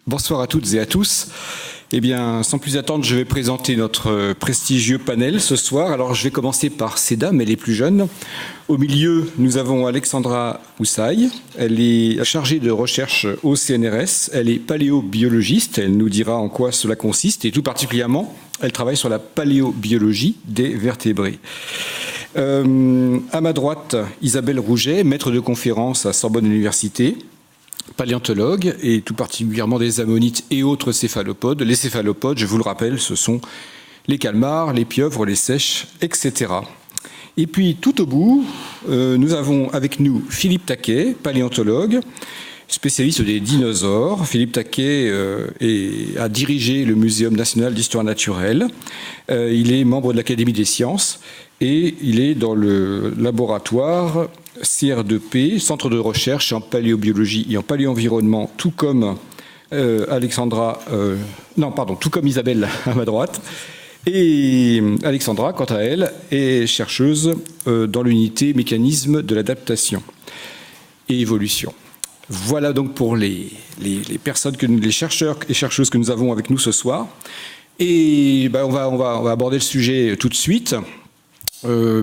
Bonsoir à toutes et à tous. Eh bien, sans plus attendre, je vais présenter notre prestigieux panel ce soir. Alors, je vais commencer par ces dames, elle est plus jeune. Au milieu, nous avons Alexandra Houssaye. Elle est chargée de recherche au CNRS. Elle est paléobiologiste. Elle nous dira en quoi cela consiste. Et tout particulièrement, elle travaille sur la paléobiologie des vertébrés. À ma droite, Isabelle Rouget, maître de conférence à Sorbonne Université, paléontologue et tout particulièrement des ammonites et autres céphalopodes. Les céphalopodes, je vous le rappelle, ce sont les calmars, les pieuvres, les seiches, etc. Et puis tout au bout, nous avons avec nous Philippe Taquet, paléontologue, spécialiste des dinosaures. Philippe Taquet a dirigé le Muséum national d'histoire naturelle. Il est membre de l'Académie des sciences et il est dans le laboratoire CR2P, Centre de recherche en paléobiologie et en paléoenvironnement, tout comme tout comme Isabelle à ma droite. Et Alexandra, quant à elle, est chercheuse dans l'unité mécanisme de l'adaptation et évolution. Voilà donc pour les personnes, les chercheurs et chercheuses que nous avons avec nous ce soir. Et on va aborder le sujet tout de suite.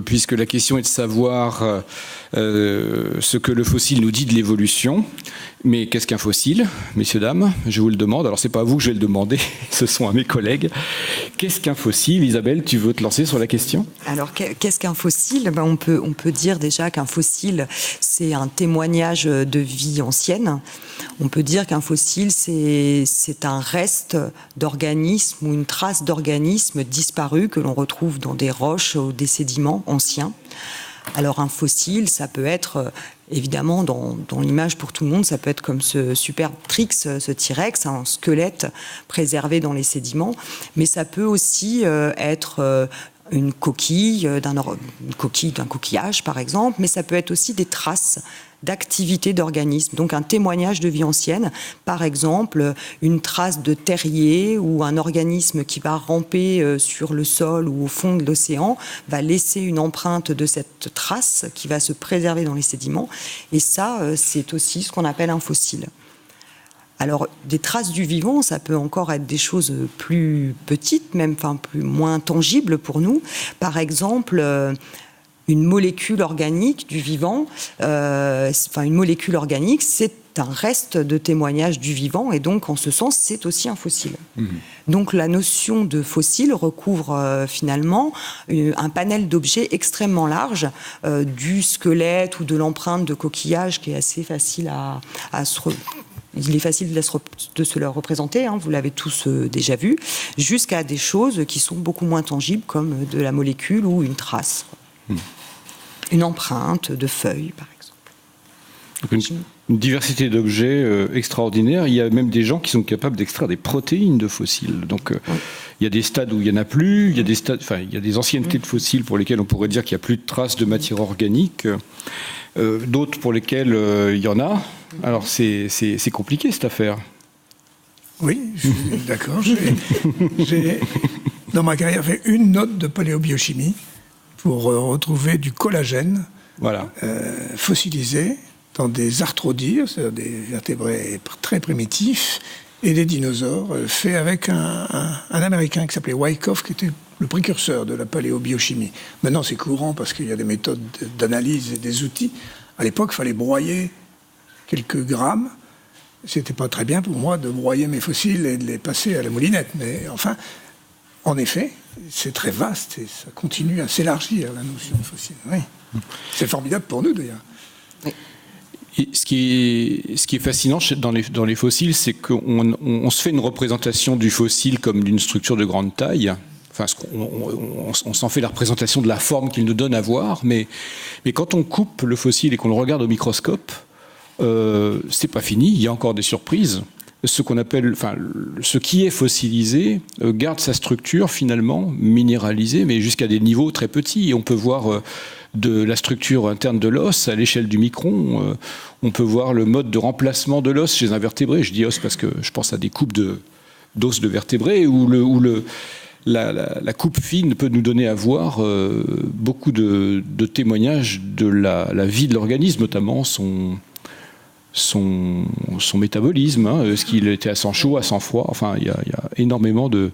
Puisque la question est de savoir ce que le fossile nous dit de l'évolution. Mais qu'est-ce qu'un fossile, messieurs, dames? Je vous le demande. Alors, ce n'est pas à vous que je vais le demander, ce sont à mes collègues. Qu'est-ce qu'un fossile? Isabelle, tu veux te lancer sur la question? Alors, qu'est-ce qu'un fossile? On peut dire déjà qu'un fossile, c'est un témoignage de vie ancienne. On peut dire qu'un fossile, c'est un reste d'organisme ou une trace d'organisme disparu que l'on retrouve dans des roches ou des sédiments anciens. Alors un fossile, ça peut être, évidemment, dans l'image pour tout le monde, ça peut être comme ce superbe Trix, ce T-Rex, un squelette préservé dans les sédiments, mais ça peut aussi être une coquille d'un coquillage, par exemple, mais ça peut être aussi des traces d'activité d'organismes, donc un témoignage de vie ancienne, par exemple une trace de terrier ou un organisme qui va ramper sur le sol ou au fond de l'océan va laisser une empreinte de cette trace qui va se préserver dans les sédiments, et ça c'est aussi ce qu'on appelle un fossile. Alors, des traces du vivant, ça peut encore être des choses plus petites, même moins tangibles pour nous. Par exemple, une molécule organique du vivant, une molécule organique, c'est un reste de témoignage du vivant, et donc, en ce sens, c'est aussi un fossile. Donc, la notion de fossile recouvre finalement un panel d'objets extrêmement large, du squelette ou de l'empreinte de coquillage qui est assez facile il est facile de se le représenter, vous l'avez tous déjà vu, jusqu'à des choses qui sont beaucoup moins tangibles, comme de la molécule ou une trace. Une empreinte de feuilles, par exemple. Une diversité d'objets extraordinaire. Il y a même des gens qui sont capables d'extraire des protéines de fossiles. Donc, il y a des stades où il n'y en a plus, il y a des anciennetés de fossiles pour lesquelles on pourrait dire qu'il n'y a plus de traces de matière organique, d'autres pour lesquelles il y en a. Alors, c'est compliqué, cette affaire. Oui, je suis d'accord. J'ai, dans ma carrière, fait une note de paléobiochimie pour retrouver du collagène fossilisé dans des arthrodies, c'est-à-dire des vertébrés très primitifs, et des dinosaures, faits avec un Américain qui s'appelait Wyckoff, qui était le précurseur de la paléobiochimie. Maintenant, c'est courant parce qu'il y a des méthodes d'analyse et des outils. À l'époque, il fallait broyer quelques grammes. C'était pas très bien pour moi de broyer mes fossiles et de les passer à la moulinette. Mais enfin, en effet, c'est très vaste et ça continue à s'élargir, la notion de fossile. Oui. C'est formidable pour nous, d'ailleurs. Oui. Et ce qui est fascinant dans les fossiles, c'est qu'on se fait une représentation du fossile comme d'une structure de grande taille. Enfin, on s'en fait la représentation de la forme qu'il nous donne à voir, mais quand on coupe le fossile et qu'on le regarde au microscope, c'est pas fini, il y a encore des surprises. Ce qui est fossilisé garde sa structure finalement minéralisée, mais jusqu'à des niveaux très petits. Et on peut voir de la structure interne de l'os à l'échelle du micron. On peut voir le mode de remplacement de l'os chez un vertébré. Je dis os parce que je pense à des coupes d'os de vertébrés où la coupe fine peut nous donner à voir beaucoup de témoignages de la vie de l'organisme, notamment son métabolisme, est-ce qu'il était à sang chaud, à sang froid. Enfin, il y a énormément de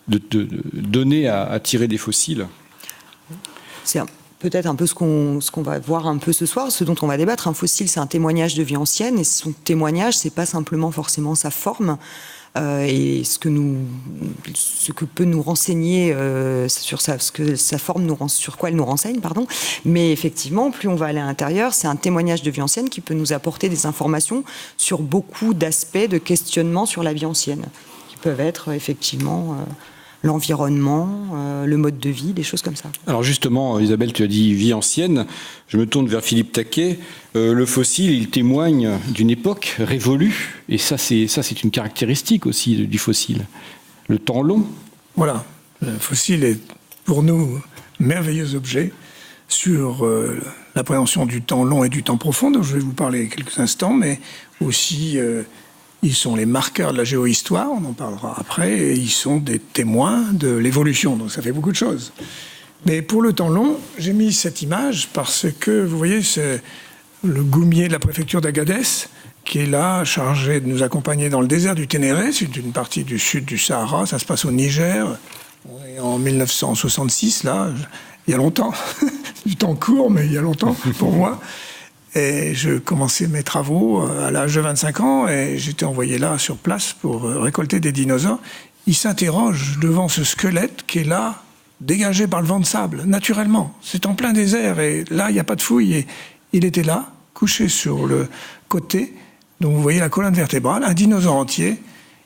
données à tirer des fossiles. C'est peut-être un peu ce qu'on va voir un peu ce soir, ce dont on va débattre. Un fossile, c'est un témoignage de vie ancienne, et son témoignage, c'est pas simplement forcément sa forme, et ce que peut nous renseigner sur sur quoi elle nous renseigne, pardon. Mais effectivement, plus on va aller à l'intérieur, c'est un témoignage de vie ancienne qui peut nous apporter des informations sur beaucoup d'aspects de questionnement sur la vie ancienne, qui peuvent être effectivement l'environnement, le mode de vie, des choses comme ça. Alors justement, Isabelle, tu as dit vie ancienne. Je me tourne vers Philippe Taquet. Le fossile, il témoigne d'une époque révolue. Et ça, c'est une caractéristique aussi du fossile. Le temps long. Voilà. Le fossile est pour nous un merveilleux objet sur l'appréhension du temps long et du temps profond, dont je vais vous parler quelques instants, mais aussi ils sont les marqueurs de la géohistoire, on en parlera après, et ils sont des témoins de l'évolution, donc ça fait beaucoup de choses. Mais pour le temps long, j'ai mis cette image parce que, vous voyez, c'est le goumier de la préfecture d'Agadez, qui est là, chargé de nous accompagner dans le désert du Ténéré, c'est une partie du sud du Sahara, ça se passe au Niger, en 1966, là, il y a longtemps, du temps court, mais il y a longtemps pour moi. Et je commençais mes travaux à l'âge de 25 ans et j'étais envoyé là sur place pour récolter des dinosaures. Il s'interroge devant ce squelette qui est là, dégagé par le vent de sable, naturellement. C'est en plein désert et là, il n'y a pas de fouille. Et il était là, couché sur le côté. Donc vous voyez la colonne vertébrale, un dinosaure entier.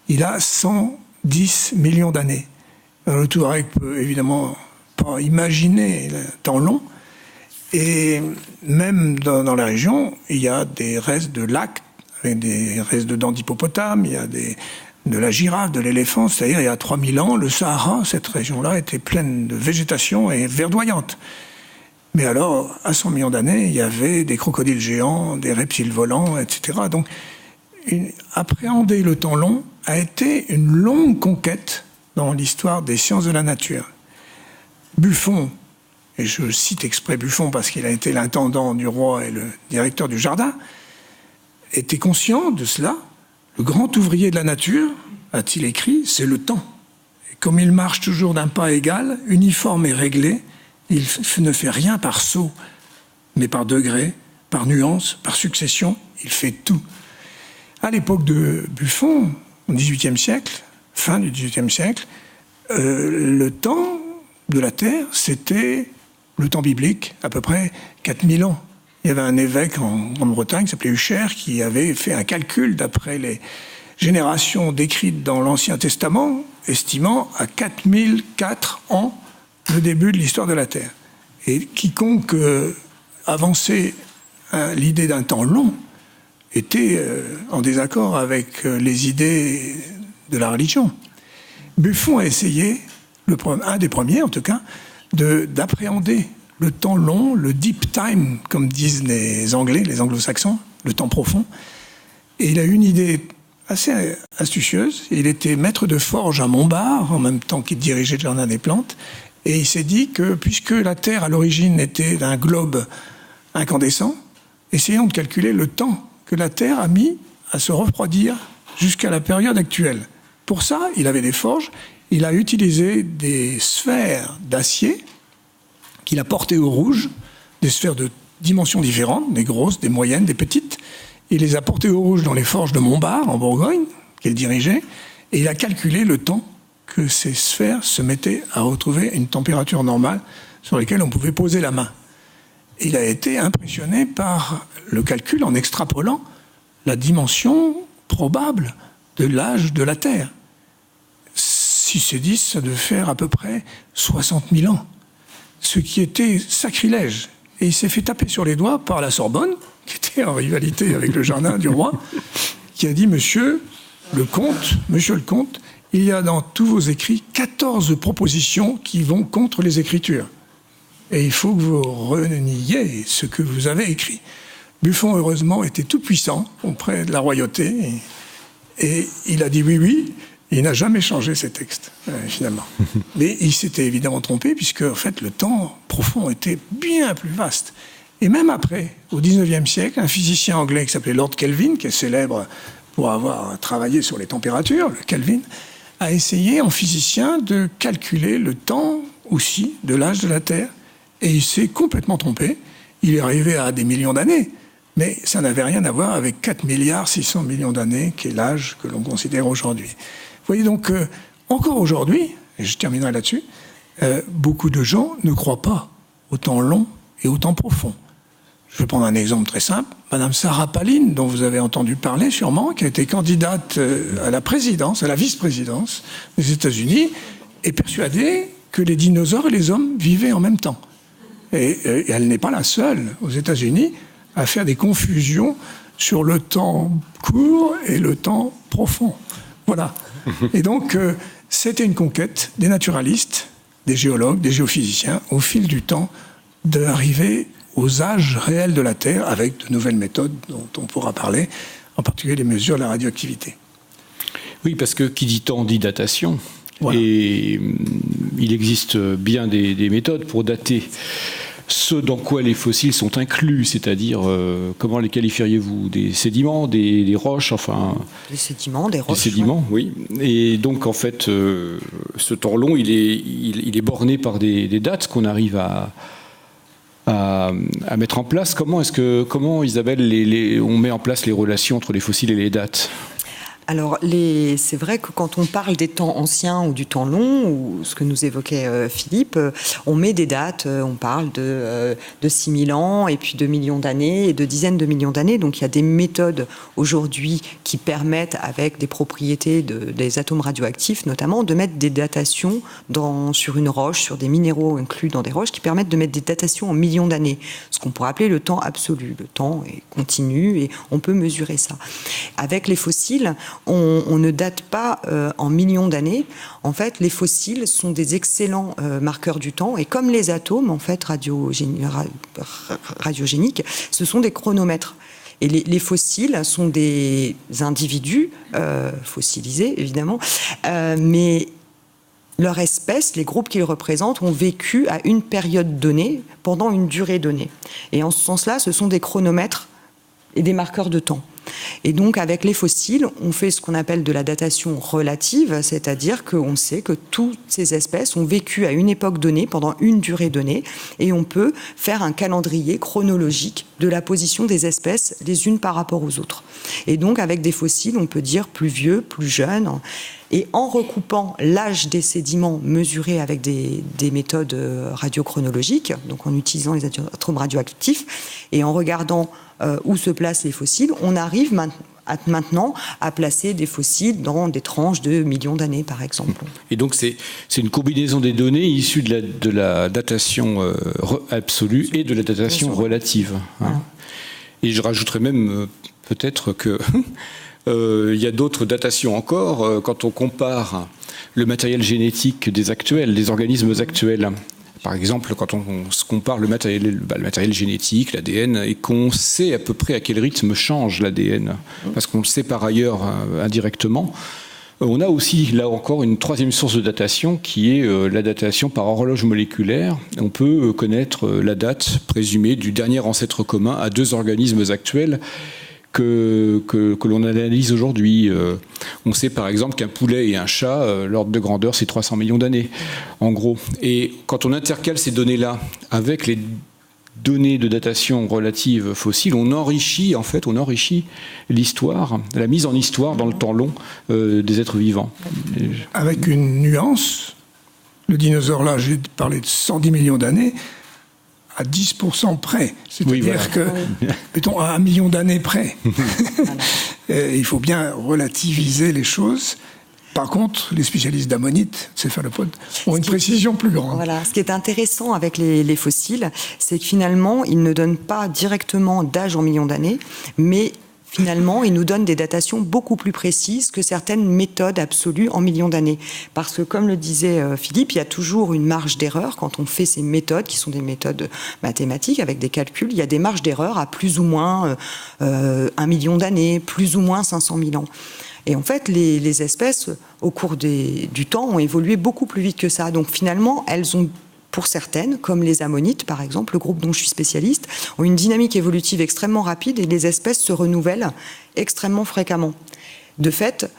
Il a 110 millions d'années. Le Touareg peut évidemment pas imaginer le temps long. Et même dans la région, il y a des restes de lacs, avec des restes de dents d'hippopotame, il y a de la girafe, de l'éléphant, c'est-à-dire il y a 3000 ans, le Sahara, cette région-là, était pleine de végétation et verdoyante. Mais alors, à 100 millions d'années, il y avait des crocodiles géants, des reptiles volants, etc. Donc, appréhender le temps long a été une longue conquête dans l'histoire des sciences de la nature. Buffon, et je cite exprès Buffon parce qu'il a été l'intendant du roi et le directeur du jardin, était conscient de cela. Le grand ouvrier de la nature, a-t-il écrit, c'est le temps. Et comme il marche toujours d'un pas égal, uniforme et réglé, il ne fait rien par saut, mais par degré, par nuance, par succession, il fait tout. À l'époque de Buffon, au XVIIIe siècle, fin du XVIIIe siècle, le temps de la Terre, c'était le temps biblique, à peu près 4000 ans. Il y avait un évêque en Grande-Bretagne qui s'appelait Ucher, qui avait fait un calcul d'après les générations décrites dans l'Ancien Testament, estimant à 4004 ans le début de l'histoire de la Terre. Et quiconque avançait l'idée d'un temps long était en désaccord avec les idées de la religion. Buffon a essayé, un des premiers en tout cas, d'appréhender le temps long, le deep time, comme disent les Anglais, les anglo-saxons, le temps profond. Et il a eu une idée assez astucieuse. Il était maître de forge à Montbard, en même temps qu'il dirigeait le jardin des plantes. Et il s'est dit que, puisque la Terre, à l'origine, était un globe incandescent, essayons de calculer le temps que la Terre a mis à se refroidir jusqu'à la période actuelle. Pour ça, il avait des forges. Il a utilisé des sphères d'acier qu'il a portées au rouge, des sphères de dimensions différentes, des grosses, des moyennes, des petites. Il les a portées au rouge dans les forges de Montbard, en Bourgogne, qu'il dirigeait, et il a calculé le temps que ces sphères se mettaient à retrouver une température normale sur laquelle on pouvait poser la main. Il a été impressionné par le calcul en extrapolant la dimension probable de l'âge de la Terre. 6 et 10, ça devait faire à peu près 60 000 ans, ce qui était sacrilège. Et il s'est fait taper sur les doigts par la Sorbonne, qui était en rivalité avec le jardin du roi, qui a dit « Monsieur le comte, il y a dans tous vos écrits 14 propositions qui vont contre les Écritures. Et il faut que vous reniiez ce que vous avez écrit. » Buffon, heureusement, était tout puissant auprès de la royauté, et il a dit « oui ». Il n'a jamais changé ses textes, finalement. Mais il s'était évidemment trompé, puisque en fait, le temps profond était bien plus vaste. Et même après, au XIXe siècle, un physicien anglais qui s'appelait Lord Kelvin, qui est célèbre pour avoir travaillé sur les températures, le Kelvin, a essayé en physicien de calculer le temps aussi de l'âge de la Terre. Et il s'est complètement trompé. Il est arrivé à des millions d'années. Mais ça n'avait rien à voir avec 4,6 milliards d'années, qui est l'âge que l'on considère aujourd'hui. Vous voyez donc, encore aujourd'hui, et je terminerai là-dessus, beaucoup de gens ne croient pas au temps long et au temps profond. Je vais prendre un exemple très simple. Madame Sarah Palin, dont vous avez entendu parler sûrement, qui a été candidate à la présidence, à la vice-présidence des États-Unis, est persuadée que les dinosaures et les hommes vivaient en même temps. Et elle n'est pas la seule aux États-Unis à faire des confusions sur le temps court et le temps profond. Voilà. Et donc, c'était une conquête des naturalistes, des géologues, des géophysiciens, au fil du temps, d'arriver aux âges réels de la Terre avec de nouvelles méthodes dont on pourra parler, en particulier les mesures de la radioactivité. Oui, parce que qui dit temps dit datation. Voilà. Et il existe bien des méthodes pour dater ce dans quoi les fossiles sont inclus, c'est-à-dire, comment les qualifieriez-vous? Des sédiments, des roches, enfin... Des sédiments, des roches. Des sédiments, oui. Et donc, en fait, ce temps long, il est borné par des dates qu'on arrive à mettre en place. Comment, Isabelle, on met en place les relations entre les fossiles et les dates? Alors, c'est vrai que quand on parle des temps anciens ou du temps long, ou ce que nous évoquait Philippe, on met des dates, on parle de 6000 ans, et puis de millions d'années, et de dizaines de millions d'années. Donc, il y a des méthodes aujourd'hui qui permettent, avec des propriétés des atomes radioactifs notamment, de mettre des datations sur une roche, sur des minéraux inclus dans des roches, qui permettent de mettre des datations en millions d'années. Ce qu'on pourrait appeler le temps absolu. Le temps est continu, et on peut mesurer ça. Avec les fossiles, on ne date pas en millions d'années. En fait, les fossiles sont des excellents marqueurs du temps. Et comme les atomes, en fait, radiogéniques, ce sont des chronomètres. Et les fossiles sont des individus, fossilisés évidemment, mais leur espèce, les groupes qu'ils représentent, ont vécu à une période donnée, pendant une durée donnée. Et en ce sens-là, ce sont des chronomètres et des marqueurs de temps. Et donc, avec les fossiles, on fait ce qu'on appelle de la datation relative, c'est-à-dire qu'on sait que toutes ces espèces ont vécu à une époque donnée, pendant une durée donnée, et on peut faire un calendrier chronologique de la position des espèces les unes par rapport aux autres. Et donc, avec des fossiles, on peut dire plus vieux, plus jeunes. Et en recoupant l'âge des sédiments mesurés avec des méthodes radiochronologiques, donc en utilisant les atomes radioactifs, et en regardant où se placent les fossiles, on arrive maintenant à placer des fossiles dans des tranches de millions d'années, par exemple. Et donc, c'est une combinaison des données issues de la datation absolue et de la datation relative. Hein. Et je rajouterais même peut-être que il y a d'autres datations encore. Quand on compare le matériel génétique des organismes actuels, par exemple, quand on compare le matériel génétique, l'ADN, et qu'on sait à peu près à quel rythme change l'ADN, parce qu'on le sait par ailleurs indirectement, on a aussi, là encore, une troisième source de datation qui est la datation par horloge moléculaire. On peut connaître la date présumée du dernier ancêtre commun à deux organismes actuels que l'on analyse aujourd'hui. On sait par exemple qu'un poulet et un chat, l'ordre de grandeur, c'est 300 millions d'années, en gros. Et quand on intercale ces données-là avec les données de datation relative fossile, on enrichit l'histoire, la mise en histoire dans le temps long des êtres vivants. Avec une nuance, le dinosaure là, j'ai parlé de 110 millions d'années, à 10% près. C'est-à-dire que, mettons, à 1 million d'années près. Il faut bien relativiser les choses. Par contre, les spécialistes d'ammonite, céphalopodes, ont une précision plus grande. Voilà. Ce qui est intéressant avec les fossiles, c'est que finalement, ils ne donnent pas directement d'âge en millions d'années, mais finalement, ils nous donnent des datations beaucoup plus précises que certaines méthodes absolues en millions d'années. Parce que, comme le disait Philippe, il y a toujours une marge d'erreur quand on fait ces méthodes, qui sont des méthodes mathématiques avec des calculs. Il y a des marges d'erreur à plus ou moins 1 million d'années, plus ou moins 500 000 ans. Et en fait, les espèces, au cours du temps, ont évolué beaucoup plus vite que ça. Donc finalement, elles ont pour certaines, comme les ammonites par exemple, le groupe dont je suis spécialiste, ont une dynamique évolutive extrêmement rapide et les espèces se renouvellent extrêmement fréquemment. De fait,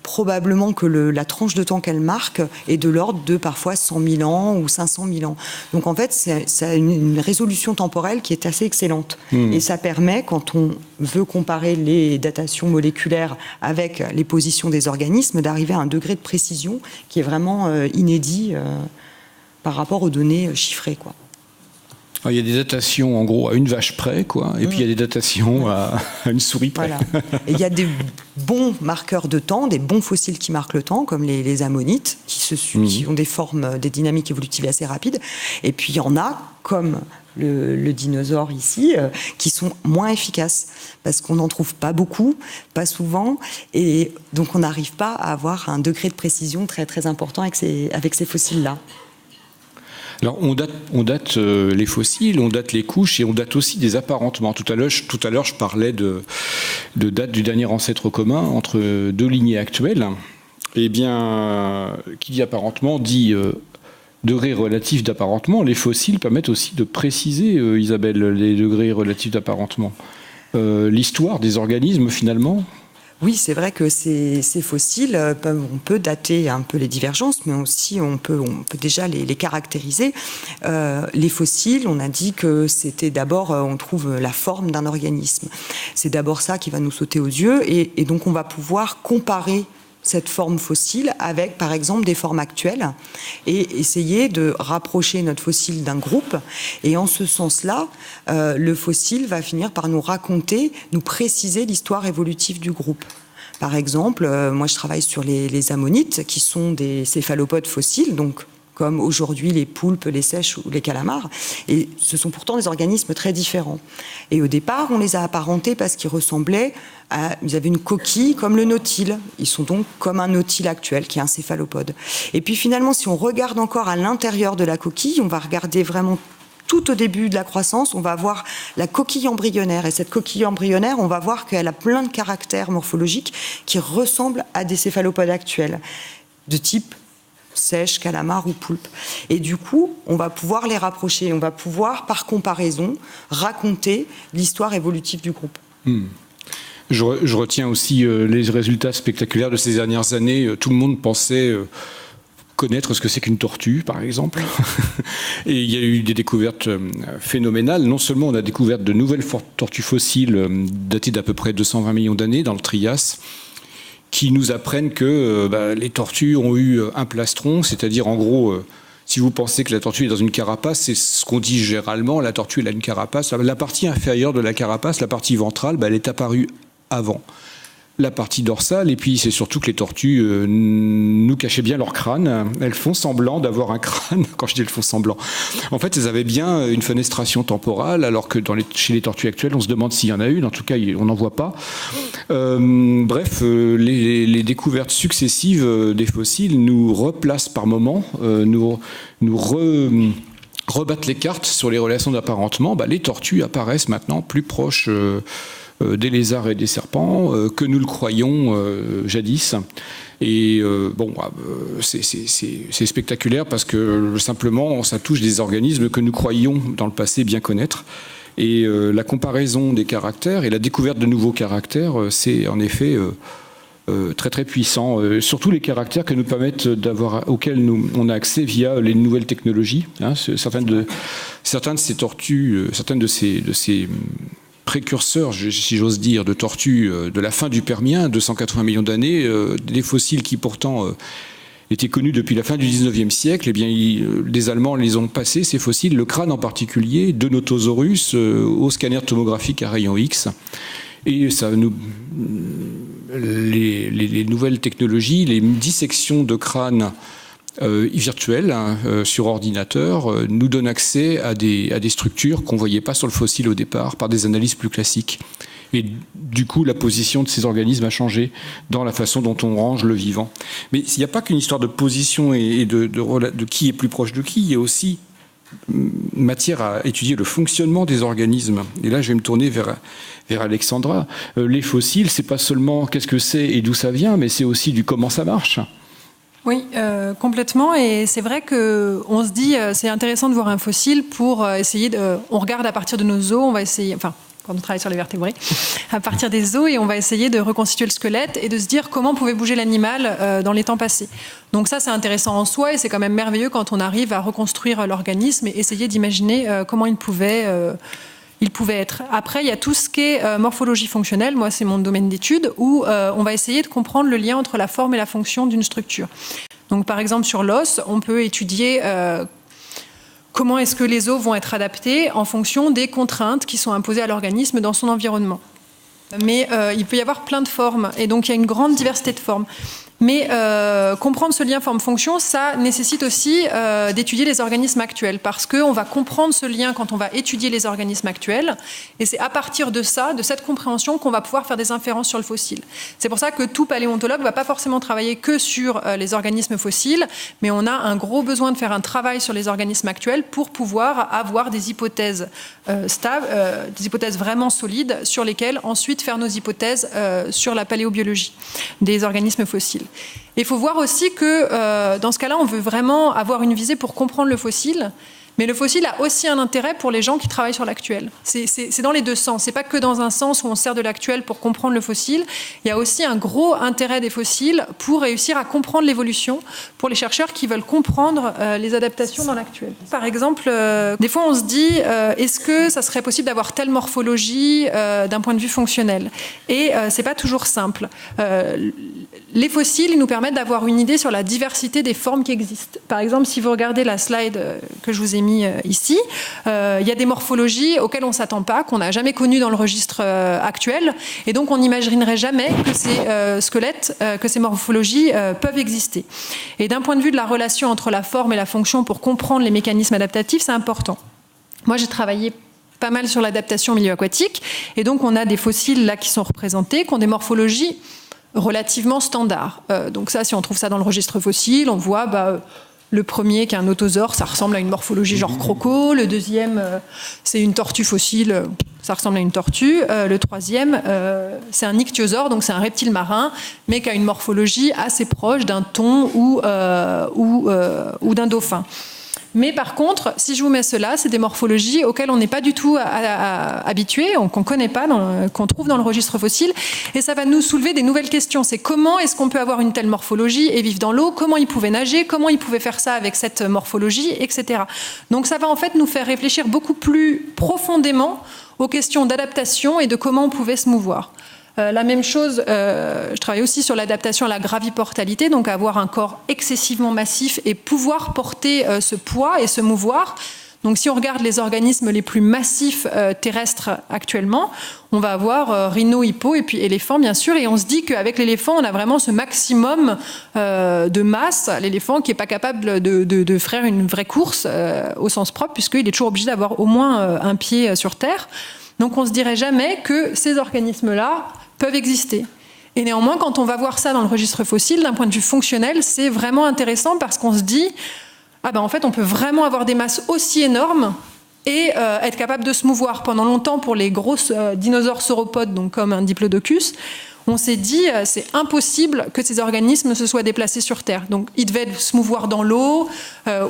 probablement que la tranche de temps qu'elle marque est de l'ordre de parfois 100 000 ans ou 500 000 ans. Donc en fait, ça a une résolution temporelle qui est assez excellente. Et ça permet, quand on veut comparer les datations moléculaires avec les positions des organismes, d'arriver à un degré de précision qui est vraiment inédit par rapport aux données chiffrées, quoi. Alors, il y a des datations en gros à une vache près, quoi, et puis il y a des datations à une souris près. Voilà. Et il y a des bons marqueurs de temps, des bons fossiles qui marquent le temps, comme les ammonites, qui ont des formes, des dynamiques évolutives assez rapides. Et puis il y en a, comme le dinosaure ici, qui sont moins efficaces, parce qu'on n'en trouve pas beaucoup, pas souvent, et donc on n'arrive pas à avoir un degré de précision très, très important avec ces fossiles-là. Alors on date les fossiles, on date les couches et on date aussi des apparentements. Tout à l'heure, je parlais de date du dernier ancêtre commun entre deux lignées actuelles. Eh bien, qui dit apparentement dit degré relatif d'apparentement. Les fossiles permettent aussi de préciser, Isabelle, les degrés relatifs d'apparentement. L'histoire des organismes, finalement. Oui, c'est vrai que ces fossiles, on peut dater un peu les divergences, mais aussi on peut déjà les caractériser. Les fossiles, on a dit que c'était d'abord, on trouve la forme d'un organisme. C'est d'abord ça qui va nous sauter aux yeux, et donc on va pouvoir comparer cette forme fossile avec, par exemple, des formes actuelles et essayer de rapprocher notre fossile d'un groupe. Et en ce sens-là, le fossile va finir par nous raconter, nous préciser l'histoire évolutive du groupe. Par exemple, moi je travaille sur les ammonites, qui sont des céphalopodes fossiles, donc comme aujourd'hui les poulpes, les seiches ou les calamars. Et ce sont pourtant des organismes très différents. Et au départ, on les a apparentés parce qu'ils ressemblaient à... Ils avaient une coquille comme le nautile. Ils sont donc comme un nautile actuel, qui est un céphalopode. Et puis finalement, si on regarde encore à l'intérieur de la coquille, on va regarder vraiment tout au début de la croissance, on va voir la coquille embryonnaire. Et cette coquille embryonnaire, on va voir qu'elle a plein de caractères morphologiques qui ressemblent à des céphalopodes actuels, de type sèche, calamar ou poulpe. Et du coup, on va pouvoir les rapprocher, on va pouvoir, par comparaison, raconter l'histoire évolutive du groupe. Je retiens aussi les résultats spectaculaires de ces dernières années. Tout le monde pensait connaître ce que c'est qu'une tortue, par exemple. Et il y a eu des découvertes phénoménales. Non seulement on a découvert de nouvelles tortues fossiles datées d'à peu près 220 millions d'années dans le Trias, qui nous apprennent que les tortues ont eu un plastron, c'est-à-dire en gros, si vous pensez que la tortue est dans une carapace, c'est ce qu'on dit généralement, la tortue elle a une carapace. La partie inférieure de la carapace, la partie ventrale, elle est apparue avant la partie dorsale, et puis c'est surtout que les tortues nous cachaient bien leur crâne. Elles font semblant d'avoir un crâne. Quand je dis elles font semblant, en fait elles avaient bien une fenestration temporale, alors que chez les tortues actuelles on se demande s'il y en a une, en tout cas on n'en voit pas. Bref, les découvertes successives des fossiles nous replacent par moments, nous rebattent les cartes sur les relations d'apparentement. Les tortues apparaissent maintenant plus proches des lézards et des serpents que nous le croyions jadis. Et c'est spectaculaire parce que simplement ça touche des organismes que nous croyions dans le passé bien connaître. Et la comparaison des caractères et la découverte de nouveaux caractères, c'est en effet très très puissant. Surtout les caractères que nous permettent auxquels on a accès via les nouvelles technologies. Certaines de ces tortues, certaines de ces précurseurs, si j'ose dire, de tortues de la fin du Permien, 280 millions d'années, des fossiles qui pourtant étaient connus depuis la fin du 19e siècle, eh bien, les Allemands les ont passés, ces fossiles, le crâne en particulier, de Notosaurus, au scanner tomographique à rayon X. Et ça les nouvelles technologies, les dissections de crâne virtuelles sur ordinateur nous donnent accès à des structures qu'on ne voyait pas sur le fossile au départ par des analyses plus classiques. Et du coup, la position de ces organismes a changé dans la façon dont on range le vivant. Mais il n'y a pas qu'une histoire de position et de qui est plus proche de qui, il y a aussi matière à étudier le fonctionnement des organismes. Et là, je vais me tourner vers Alexandra. Les fossiles, c'est pas seulement qu'est-ce que c'est et d'où ça vient, mais c'est aussi du comment ça marche. Oui, complètement. Et c'est vrai qu'on se dit, c'est intéressant de voir un fossile pour essayer de... On regarde à partir de nos os, on va essayer... Enfin, quand on travaille sur les vertébrés, à partir des os, et on va essayer de reconstituer le squelette et de se dire comment pouvait bouger l'animal dans les temps passés. Donc ça, c'est intéressant en soi, et c'est quand même merveilleux quand on arrive à reconstruire l'organisme et essayer d'imaginer comment il pouvait être. Après, il y a tout ce qui est morphologie fonctionnelle. Moi, c'est mon domaine d'étude, où on va essayer de comprendre le lien entre la forme et la fonction d'une structure. Donc, par exemple, sur l'os, on peut étudier comment est-ce que les os vont être adaptés en fonction des contraintes qui sont imposées à l'organisme dans son environnement. Mais il peut y avoir plein de formes, et donc il y a une grande diversité de formes. Mais comprendre ce lien forme-fonction, ça nécessite aussi d'étudier les organismes actuels, parce qu'on va comprendre ce lien quand on va étudier les organismes actuels, et c'est à partir de ça, de cette compréhension, qu'on va pouvoir faire des inférences sur le fossile. C'est pour ça que tout paléontologue ne va pas forcément travailler que sur les organismes fossiles, mais on a un gros besoin de faire un travail sur les organismes actuels pour pouvoir avoir des hypothèses stables, des hypothèses vraiment solides, sur lesquelles ensuite faire nos hypothèses sur la paléobiologie des organismes fossiles. Et il faut voir aussi que dans ce cas-là, on veut vraiment avoir une visée pour comprendre le fossile, mais le fossile a aussi un intérêt pour les gens qui travaillent sur l'actuel. C'est dans les deux sens. C'est pas que dans un sens où on sert de l'actuel pour comprendre le fossile. Il y a aussi un gros intérêt des fossiles pour réussir à comprendre l'évolution pour les chercheurs qui veulent comprendre les adaptations dans l'actuel. Par exemple, des fois on se dit est-ce que ça serait possible d'avoir telle morphologie d'un point de vue fonctionnel ? Et c'est pas toujours simple. Les fossiles, ils nous permettent d'avoir une idée sur la diversité des formes qui existent. Par exemple, si vous regardez la slide que je vous ai mis ici, il y a des morphologies auxquelles on ne s'attend pas, qu'on n'a jamais connues dans le registre actuel, et donc on n'imaginerait jamais que ces squelettes, que ces morphologies peuvent exister. Et d'un point de vue de la relation entre la forme et la fonction pour comprendre les mécanismes adaptatifs, c'est important. Moi, j'ai travaillé pas mal sur l'adaptation au milieu aquatique, et donc on a des fossiles là qui sont représentés, qui ont des morphologies relativement standard. Donc ça, si on trouve ça dans le registre fossile, on voit le premier qui est un notosaure, ça ressemble à une morphologie genre croco. Le deuxième, c'est une tortue fossile, ça ressemble à une tortue. Le troisième, c'est un ichthyosaure, donc c'est un reptile marin, mais qui a une morphologie assez proche d'un thon ou d'un dauphin. Mais par contre, si je vous mets cela, c'est des morphologies auxquelles on n'est pas du tout habitué, qu'on ne connaît pas, qu'on trouve dans le registre fossile. Et ça va nous soulever des nouvelles questions. C'est comment est-ce qu'on peut avoir une telle morphologie et vivre dans l'eau ? Comment ils pouvaient nager ? Comment ils pouvaient faire ça avec cette morphologie, etc. Donc ça va en fait nous faire réfléchir beaucoup plus profondément aux questions d'adaptation et de comment on pouvait se mouvoir. La même chose, je travaille aussi sur l'adaptation à la graviportalité, donc avoir un corps excessivement massif et pouvoir porter ce poids et se mouvoir. Donc si on regarde les organismes les plus massifs terrestres actuellement, on va avoir rhino, hippo et puis éléphant bien sûr, et on se dit qu'avec l'éléphant, on a vraiment ce maximum de masse, l'éléphant qui n'est pas capable de faire une vraie course au sens propre, puisqu'il est toujours obligé d'avoir au moins un pied sur terre. Donc on ne se dirait jamais que ces organismes-là peuvent exister. Et néanmoins, quand on va voir ça dans le registre fossile, d'un point de vue fonctionnel, c'est vraiment intéressant parce qu'on se dit en fait, on peut vraiment avoir des masses aussi énormes et être capable de se mouvoir. Pendant longtemps, pour les grosses dinosaures sauropodes, donc comme un diplodocus, on s'est dit c'est impossible que ces organismes se soient déplacés sur Terre. Donc ils devaient se mouvoir dans l'eau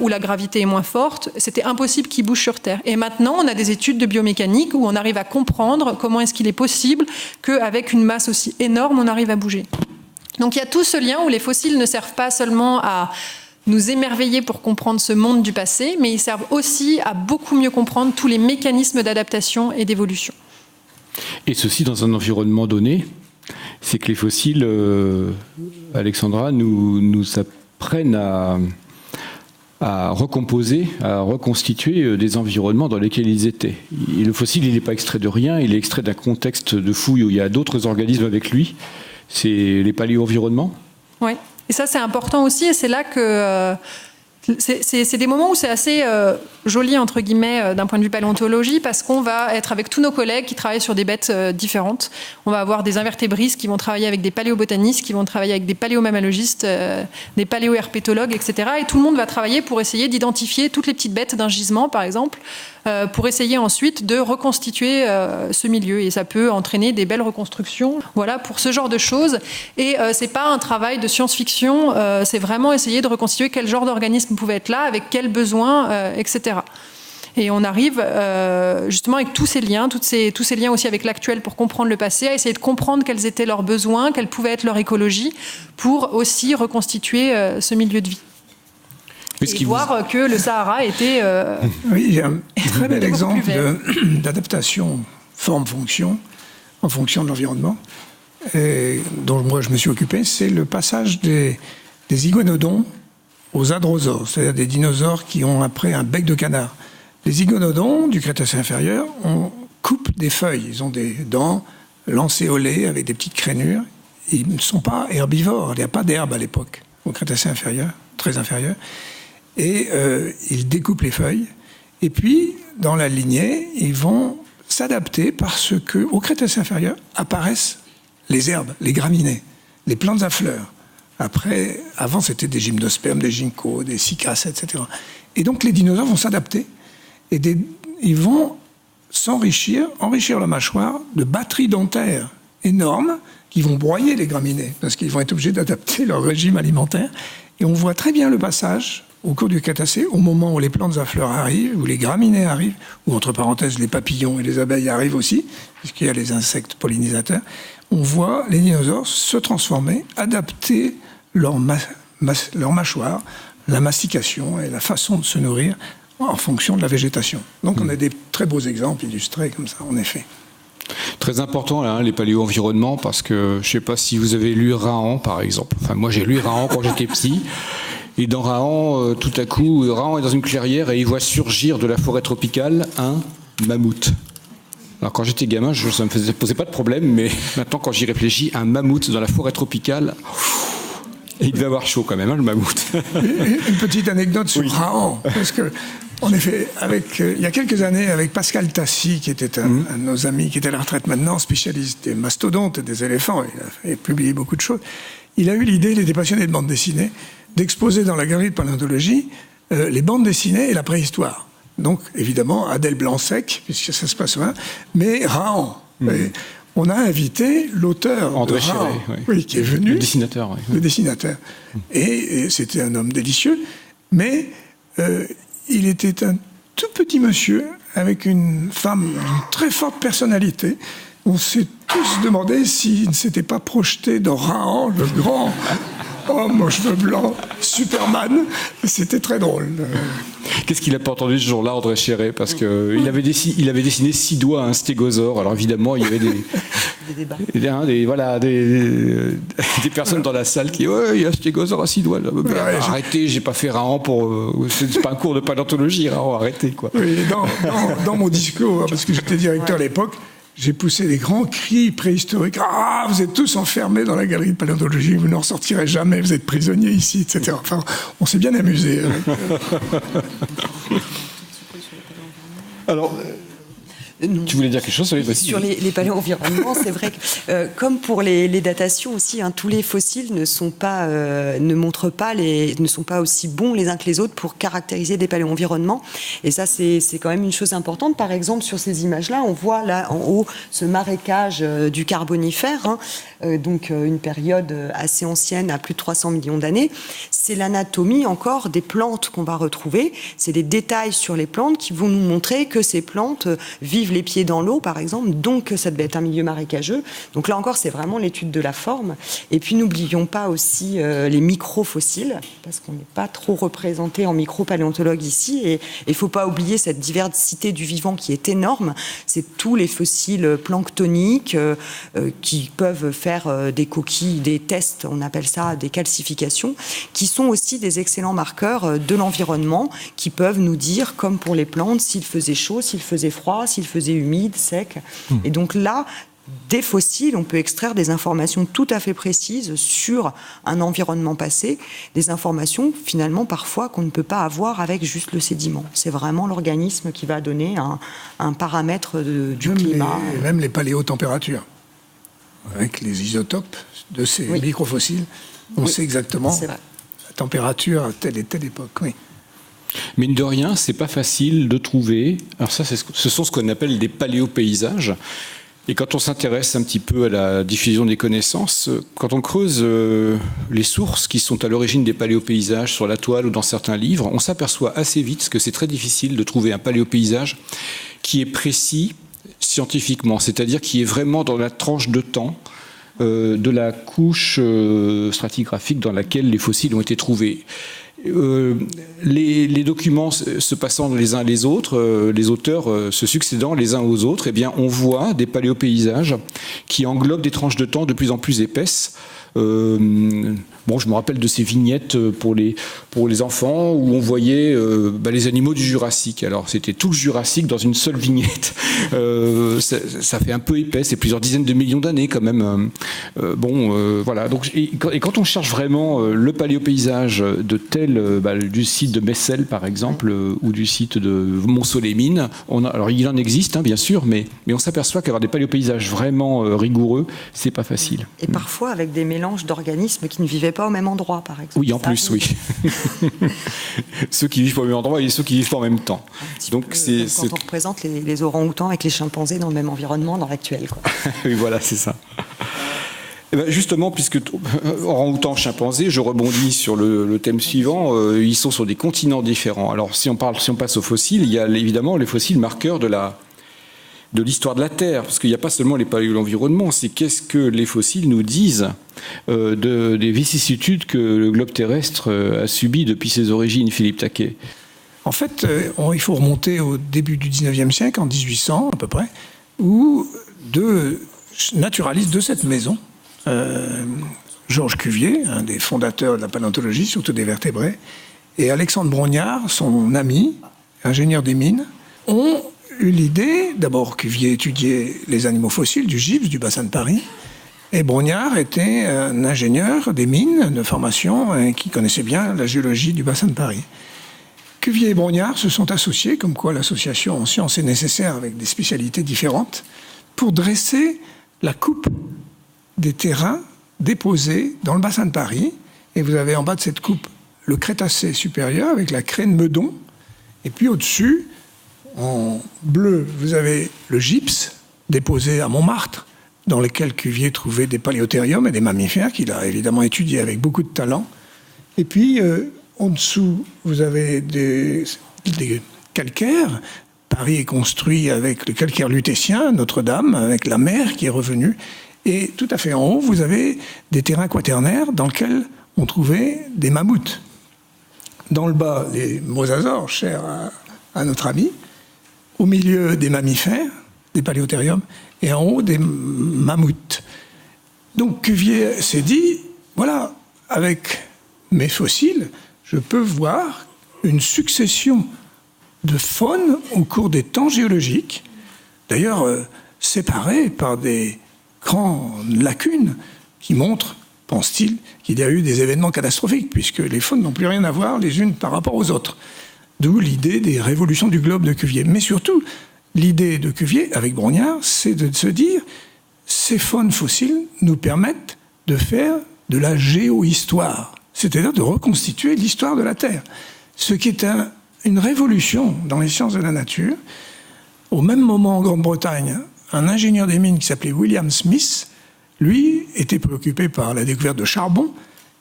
où la gravité est moins forte. C'était impossible qu'ils bougent sur Terre. Et maintenant, on a des études de biomécanique où on arrive à comprendre comment est-ce qu'il est possible qu'avec une masse aussi énorme, on arrive à bouger. Donc il y a tout ce lien où les fossiles ne servent pas seulement à nous émerveiller pour comprendre ce monde du passé, mais ils servent aussi à beaucoup mieux comprendre tous les mécanismes d'adaptation et d'évolution. Et ceci dans un environnement donné. C'est que les fossiles, Alexandra, nous apprennent à recomposer, à reconstituer des environnements dans lesquels ils étaient. Et le fossile, il n'est pas extrait de rien, il est extrait d'un contexte de fouille où il y a d'autres organismes avec lui. C'est les paléo-environnements. Oui, et ça c'est important aussi, et c'est là que c'est des moments où c'est assez joli, entre guillemets, d'un point de vue paléontologie, parce qu'on va être avec tous nos collègues qui travaillent sur des bêtes différentes. On va avoir des invertébristes qui vont travailler avec des paléobotanistes, qui vont travailler avec des paléomammalogistes, des paléoherpétologues, etc. Et tout le monde va travailler pour essayer d'identifier toutes les petites bêtes d'un gisement, par exemple, pour essayer ensuite de reconstituer ce milieu. Et ça peut entraîner des belles reconstructions, voilà, pour ce genre de choses. Et c'est pas un travail de science-fiction, c'est vraiment essayer de reconstituer quel genre d'organisme pouvait être là, avec quels besoins, etc. Et on arrive justement avec tous ces liens aussi avec l'actuel pour comprendre le passé, à essayer de comprendre quels étaient leurs besoins, quelle pouvait être leur écologie, pour aussi reconstituer ce milieu de vie. Et voir que le Sahara était... Oui, il y a un très bel exemple d'adaptation forme-fonction en fonction de l'environnement, dont moi je me suis occupé, c'est le passage des iguanodons aux hadrosaures, c'est-à-dire des dinosaures qui ont après un bec de canard. Les iguanodons du Crétacé inférieur, on coupe des feuilles, ils ont des dents lancéolées avec des petites crénures. Ils ne sont pas herbivores, il n'y a pas d'herbe à l'époque, au Crétacé inférieur, très inférieur. Et ils découpent les feuilles. Et puis, dans la lignée, ils vont s'adapter parce qu'au Crétacé inférieur apparaissent les herbes, les graminées, les plantes à fleurs. Avant, c'était des gymnospermes, des ginkgos, des cycas, etc. Et donc, les dinosaures vont s'adapter et ils vont enrichir la mâchoire de batteries dentaires énormes qui vont broyer les graminées parce qu'ils vont être obligés d'adapter leur régime alimentaire. Et on voit très bien le passage au cours du Crétacé, au moment où les plantes à fleurs arrivent, où les graminées arrivent, ou entre parenthèses, les papillons et les abeilles arrivent aussi, puisqu'il y a les insectes pollinisateurs, on voit les dinosaures se transformer, adapter leur mâchoire, la mastication et la façon de se nourrir en fonction de la végétation. Donc on a des très beaux exemples illustrés comme ça, en effet. Très important, là, les paléo-environnements, parce que je ne sais pas si vous avez lu Rahan, par exemple. Enfin, moi, j'ai lu Rahan quand j'étais petit. Et dans Rahan, tout à coup, Rahan est dans une clairière et il voit surgir de la forêt tropicale un mammouth. Alors, quand j'étais gamin, ça ne me posait pas de problème, mais maintenant, quand j'y réfléchis, un mammouth dans la forêt tropicale, il devait avoir chaud quand même, hein, le mammouth. Une petite anecdote sur Rahan, parce que, en effet, il y a quelques années, avec Pascal Tassi, qui était un de nos amis, qui était à la retraite maintenant, spécialiste des mastodontes et des éléphants, il a publié beaucoup de choses, il a eu l'idée, il était passionné de bande dessinée, d'exposer dans la galerie de paléontologie les bandes dessinées et la préhistoire. Donc, évidemment, Adèle Blanc-Sec, puisque ça se passe là, mais Rahan. On a invité l'auteur André de Rahan, Chéret, oui, qui est venu. Le dessinateur. Oui. Le dessinateur. Et c'était un homme délicieux, mais il était un tout petit monsieur avec une femme d'une très forte personnalité. On s'est tous demandé s'il ne s'était pas projeté dans Rahan, le grand homme aux cheveux blancs, Superman. C'était très drôle. Qu'est-ce qu'il n'a pas entendu ce jour-là, André Chéret? Parce qu'il avait dessiné 6 doigts à un stégosaure. Alors évidemment, il y avait des débats. Des personnes dans la salle qui il y a un stégosaure à 6 doigts. Là. Arrêtez, j'ai pas fait Rahan pour... C'est pas un cours de paléontologie, Rahan, arrêtez, quoi. Oui, dans mon discours, parce que j'étais directeur à l'époque, j'ai poussé des grands cris préhistoriques. Ah, vous êtes tous enfermés dans la galerie de paléontologie, vous n'en sortirez jamais, vous êtes prisonniers ici, etc. Enfin, on s'est bien amusé. Alors, tu voulais dire quelque chose sur les paléo-environnements? C'est vrai que, comme pour les datations aussi, tous les fossiles ne sont pas aussi bons les uns que les autres pour caractériser des paléo-environnements. Et ça, c'est quand même une chose importante. Par exemple, sur ces images-là, on voit là en haut ce marécage du Carbonifère, donc une période assez ancienne, à plus de 300 millions d'années. C'est l'anatomie encore des plantes qu'on va retrouver. C'est des détails sur les plantes qui vont nous montrer que ces plantes vivent les pieds dans l'eau, par exemple, donc ça devait être un milieu marécageux. Donc là encore, c'est vraiment l'étude de la forme. Et puis, n'oublions pas aussi les microfossiles, parce qu'on n'est pas trop représenté en micropaléontologue ici. Et il ne faut pas oublier cette diversité du vivant qui est énorme. C'est tous les fossiles planctoniques qui peuvent faire des coquilles, des tests, on appelle ça des calcifications, qui sont aussi des excellents marqueurs de l'environnement, qui peuvent nous dire, comme pour les plantes, s'il faisait chaud, s'il faisait froid, s'il faisait humide, sec. Et donc là, des fossiles, on peut extraire des informations tout à fait précises sur un environnement passé, des informations finalement parfois qu'on ne peut pas avoir avec juste le sédiment. C'est vraiment l'organisme qui va donner un paramètre du climat. Même les paléotempératures, avec les isotopes de ces microfossiles, on sait exactement la température à telle et telle époque. Oui. Mine de rien, c'est pas facile de trouver. Alors ça, ce sont ce qu'on appelle des paléopaysages. Et quand on s'intéresse un petit peu à la diffusion des connaissances, quand on creuse les sources qui sont à l'origine des paléopaysages sur la toile ou dans certains livres, on s'aperçoit assez vite que c'est très difficile de trouver un paléopaysage qui est précis scientifiquement, c'est-à-dire qui est vraiment dans la tranche de temps de la couche stratigraphique dans laquelle les fossiles ont été trouvés. Les documents se passant les uns les autres, les auteurs se succédant les uns aux autres, eh bien, on voit des paléopaysages qui englobent des tranches de temps de plus en plus épaisses. Je me rappelle de ces vignettes pour les enfants où on voyait les animaux du Jurassique. Alors c'était tout le Jurassique dans une seule vignette. Ça fait un peu épais, c'est plusieurs dizaines de millions d'années quand même. Voilà. Donc, et quand on cherche vraiment le paléopaysage de du site de Messel par exemple ou du site de Montceau-les-Mines, alors il en existe bien sûr, mais on s'aperçoit qu'avoir des paléopaysages vraiment rigoureux, c'est pas facile. Et parfois avec des mélanges d'organismes qui ne vivaient pas au même endroit, par exemple. Oui, en plus, oui. Ceux qui vivent pas au même endroit et ceux qui vivent pas en même temps. Donc quand on représente les orang-outans avec les chimpanzés dans le même environnement dans l'actuel. Oui, voilà, c'est ça. Et ben justement, puisque orang-outans, chimpanzés, je rebondis sur le thème suivant. Ils sont sur des continents différents. Alors, si on passe aux fossiles, il y a évidemment les fossiles marqueurs de l'histoire de la Terre, parce qu'il n'y a pas seulement les paléo-l'environnement, c'est qu'est-ce que les fossiles nous disent des vicissitudes que le globe terrestre a subies depuis ses origines, Philippe Taquet. En fait, il faut remonter au début du 19e siècle, en 1800 à peu près, où deux naturalistes de cette maison, Georges Cuvier, un des fondateurs de la paléontologie, surtout des vertébrés, et Alexandre Brognard, son ami, ingénieur des mines, ont eu l'idée, d'abord Cuvier étudiait les animaux fossiles du gypse, du bassin de Paris, et Brognard était un ingénieur des mines de formation qui connaissait bien la géologie du bassin de Paris. Cuvier et Brognard se sont associés, comme quoi l'association en sciences est nécessaire avec des spécialités différentes, pour dresser la coupe des terrains déposés dans le bassin de Paris. Et vous avez en bas de cette coupe le Crétacé supérieur avec la crène Meudon, et puis au-dessus, en bleu, vous avez le gypse déposé à Montmartre, dans lequel Cuvier trouvait des paléothériums et des mammifères qu'il a évidemment étudiés avec beaucoup de talent. Et puis, en dessous, vous avez des calcaires. Paris est construit avec le calcaire lutétien, Notre-Dame, avec la mer qui est revenue. Et tout à fait en haut, vous avez des terrains quaternaires dans lesquels on trouvait des mammouths. Dans le bas, les mosasaures, chers à notre ami. Au milieu, des mammifères, des paléothériums, et en haut, des mammouths. Donc Cuvier s'est dit, voilà, avec mes fossiles, je peux voir une succession de faune au cours des temps géologiques, d'ailleurs séparées par des grandes lacunes qui montrent, pense-t-il, qu'il y a eu des événements catastrophiques, puisque les faunes n'ont plus rien à voir les unes par rapport aux autres. D'où l'idée des révolutions du globe de Cuvier. Mais surtout, l'idée de Cuvier, avec Brognard, c'est de se dire, ces faunes fossiles nous permettent de faire de la géohistoire, c'est-à-dire de reconstituer l'histoire de la Terre. Ce qui est une révolution dans les sciences de la nature. Au même moment, en Grande-Bretagne, un ingénieur des mines qui s'appelait William Smith, lui, était préoccupé par la découverte de charbon,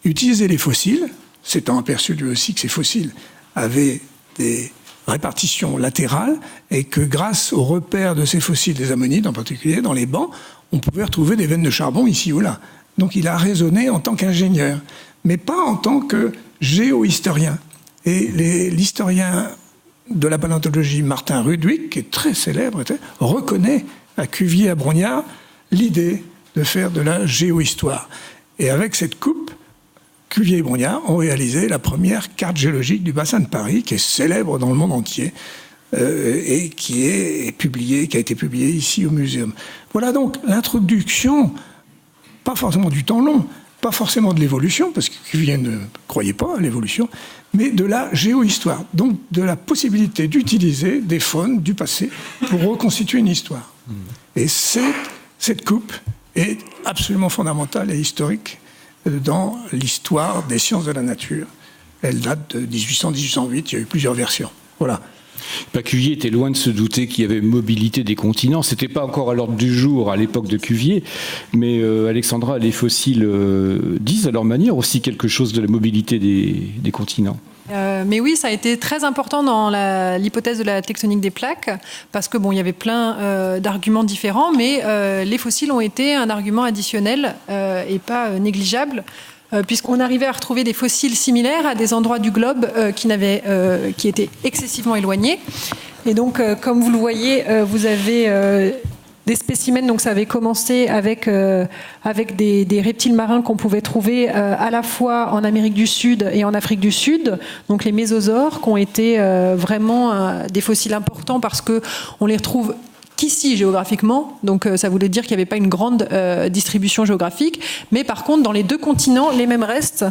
utilisait les fossiles, s'étant aperçu lui aussi que ces fossiles avaient des répartitions latérales et que grâce au repère de ces fossiles, des ammonites en particulier, dans les bancs, on pouvait retrouver des veines de charbon ici ou là. Donc il a raisonné en tant qu'ingénieur, mais pas en tant que géohistorien. Et l'historien de la paléontologie, Martin Rudwick, qui est très célèbre, reconnaît à Cuvier, à Brognard, l'idée de faire de la géohistoire. Et avec cette coupe, Cuvier et Brognard ont réalisé la première carte géologique du bassin de Paris, qui est célèbre dans le monde entier, et qui a été publié ici au Muséum. Voilà donc l'introduction, pas forcément du temps long, pas forcément de l'évolution, parce que Cuvier ne croyait pas à l'évolution, mais de la géohistoire, donc de la possibilité d'utiliser des faunes du passé pour reconstituer une histoire. Et cette coupe est absolument fondamentale et historique dans l'histoire des sciences de la nature. Elle date de 1800-1808, il y a eu plusieurs versions. Voilà. Cuvier était loin de se douter qu'il y avait mobilité des continents. Ce n'était pas encore à l'ordre du jour à l'époque de Cuvier, mais Alexandra, les fossiles disent à leur manière aussi quelque chose de la mobilité des continents. Mais oui, ça a été très important dans l'hypothèse de la tectonique des plaques, parce que il y avait plein d'arguments différents, mais les fossiles ont été un argument additionnel et pas négligeable, puisqu'on arrivait à retrouver des fossiles similaires à des endroits du globe qui étaient excessivement éloignés. Et donc, comme vous le voyez, vous avez des spécimens, donc ça avait commencé avec des reptiles marins qu'on pouvait trouver à la fois en Amérique du Sud et en Afrique du Sud, donc les mésosaures, qui ont été vraiment des fossiles importants parce qu'on les retrouve qu'ici géographiquement, donc ça voulait dire qu'il n'y avait pas une grande distribution géographique, mais par contre dans les deux continents, les mêmes restes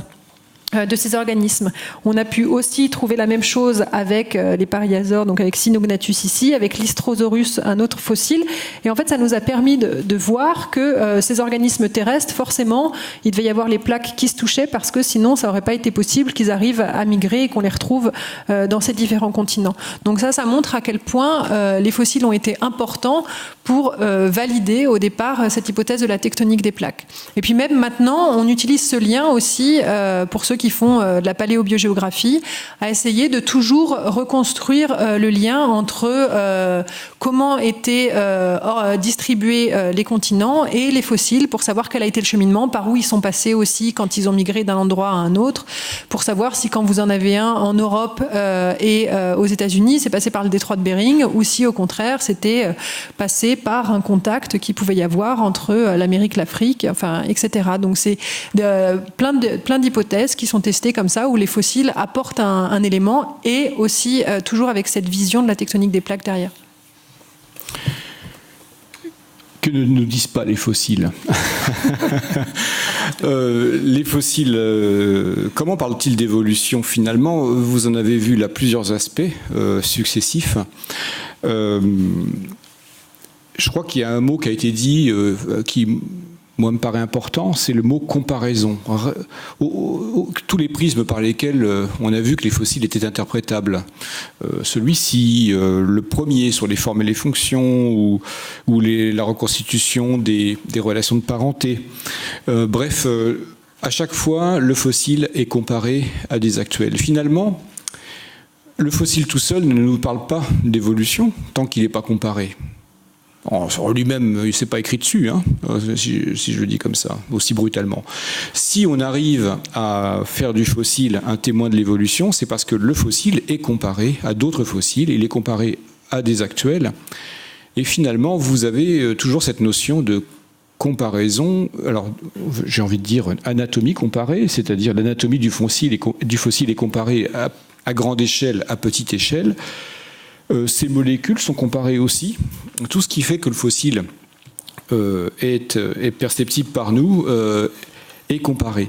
de ces organismes. On a pu aussi trouver la même chose avec les pariasaures, donc avec Cynognathus ici, avec l'Istrosaurus, un autre fossile. Et en fait, ça nous a permis de voir que ces organismes terrestres, forcément, il devait y avoir les plaques qui se touchaient parce que sinon, ça n'aurait pas été possible qu'ils arrivent à migrer et qu'on les retrouve dans ces différents continents. Donc ça montre à quel point les fossiles ont été importants pour valider au départ cette hypothèse de la tectonique des plaques. Et puis même maintenant, on utilise ce lien aussi pour ceux qui font de la paléobiogéographie, à essayer de toujours reconstruire le lien entre comment étaient distribués les continents et les fossiles, pour savoir quel a été le cheminement, par où ils sont passés aussi quand ils ont migré d'un endroit à un autre, pour savoir si quand vous en avez un en Europe et aux États-Unis, c'est passé par le détroit de Bering, ou si au contraire c'était passé par un contact qu'il pouvait y avoir entre l'Amérique, l'Afrique, enfin, etc. Donc c'est plein d'hypothèses qui sont testées comme ça, où les fossiles apportent un élément, et aussi toujours avec cette vision de la tectonique des plaques derrière. Que ne nous disent pas les fossiles? Les fossiles, comment parlent-ils d'évolution finalement? Vous en avez vu là plusieurs aspects successifs. Je crois qu'il y a un mot qui a été dit qui, moi, me paraît important, c'est le mot comparaison. Tous les prismes par lesquels on a vu que les fossiles étaient interprétables. Celui-ci, le premier sur les formes et les fonctions, ou la reconstitution des relations de parenté. Bref, à chaque fois, le fossile est comparé à des actuels. Finalement, le fossile tout seul ne nous parle pas d'évolution tant qu'il n'est pas comparé. En lui-même, il ne s'est pas écrit dessus, hein, si je le dis comme ça, aussi brutalement. Si on arrive à faire du fossile un témoin de l'évolution, c'est parce que le fossile est comparé à d'autres fossiles, il est comparé à des actuels. Et finalement, vous avez toujours cette notion de comparaison, alors j'ai envie de dire anatomie comparée, c'est-à-dire l'anatomie du fossile est comparée à grande échelle, à petite échelle. Ces molécules sont comparées aussi. Tout ce qui fait que le fossile est perceptible par nous est comparé.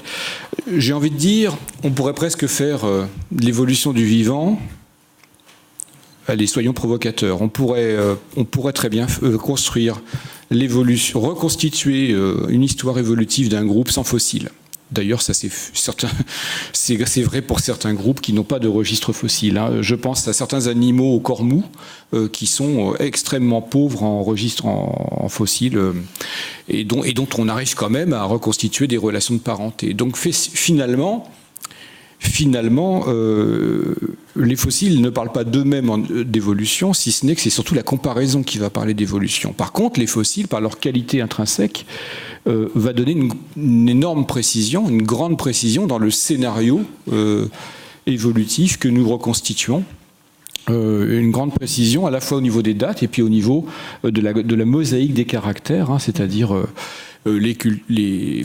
J'ai envie de dire, on pourrait presque faire l'évolution du vivant. Allez, soyons provocateurs. On pourrait très bien construire l'évolution, reconstituer une histoire évolutive d'un groupe sans fossile. D'ailleurs, ça c'est vrai pour certains groupes qui n'ont pas de registre fossile. Hein. Je pense à certains animaux au corps mou qui sont extrêmement pauvres en registre en fossiles et dont on arrive quand même à reconstituer des relations de parenté. Donc finalement, les fossiles ne parlent pas d'eux-mêmes d'évolution, si ce n'est que c'est surtout la comparaison qui va parler d'évolution. Par contre, les fossiles, par leur qualité intrinsèque, va donner une énorme précision, une grande précision dans le scénario évolutif que nous reconstituons. Une grande précision à la fois au niveau des dates et puis au niveau de la mosaïque des caractères, hein, c'est-à-dire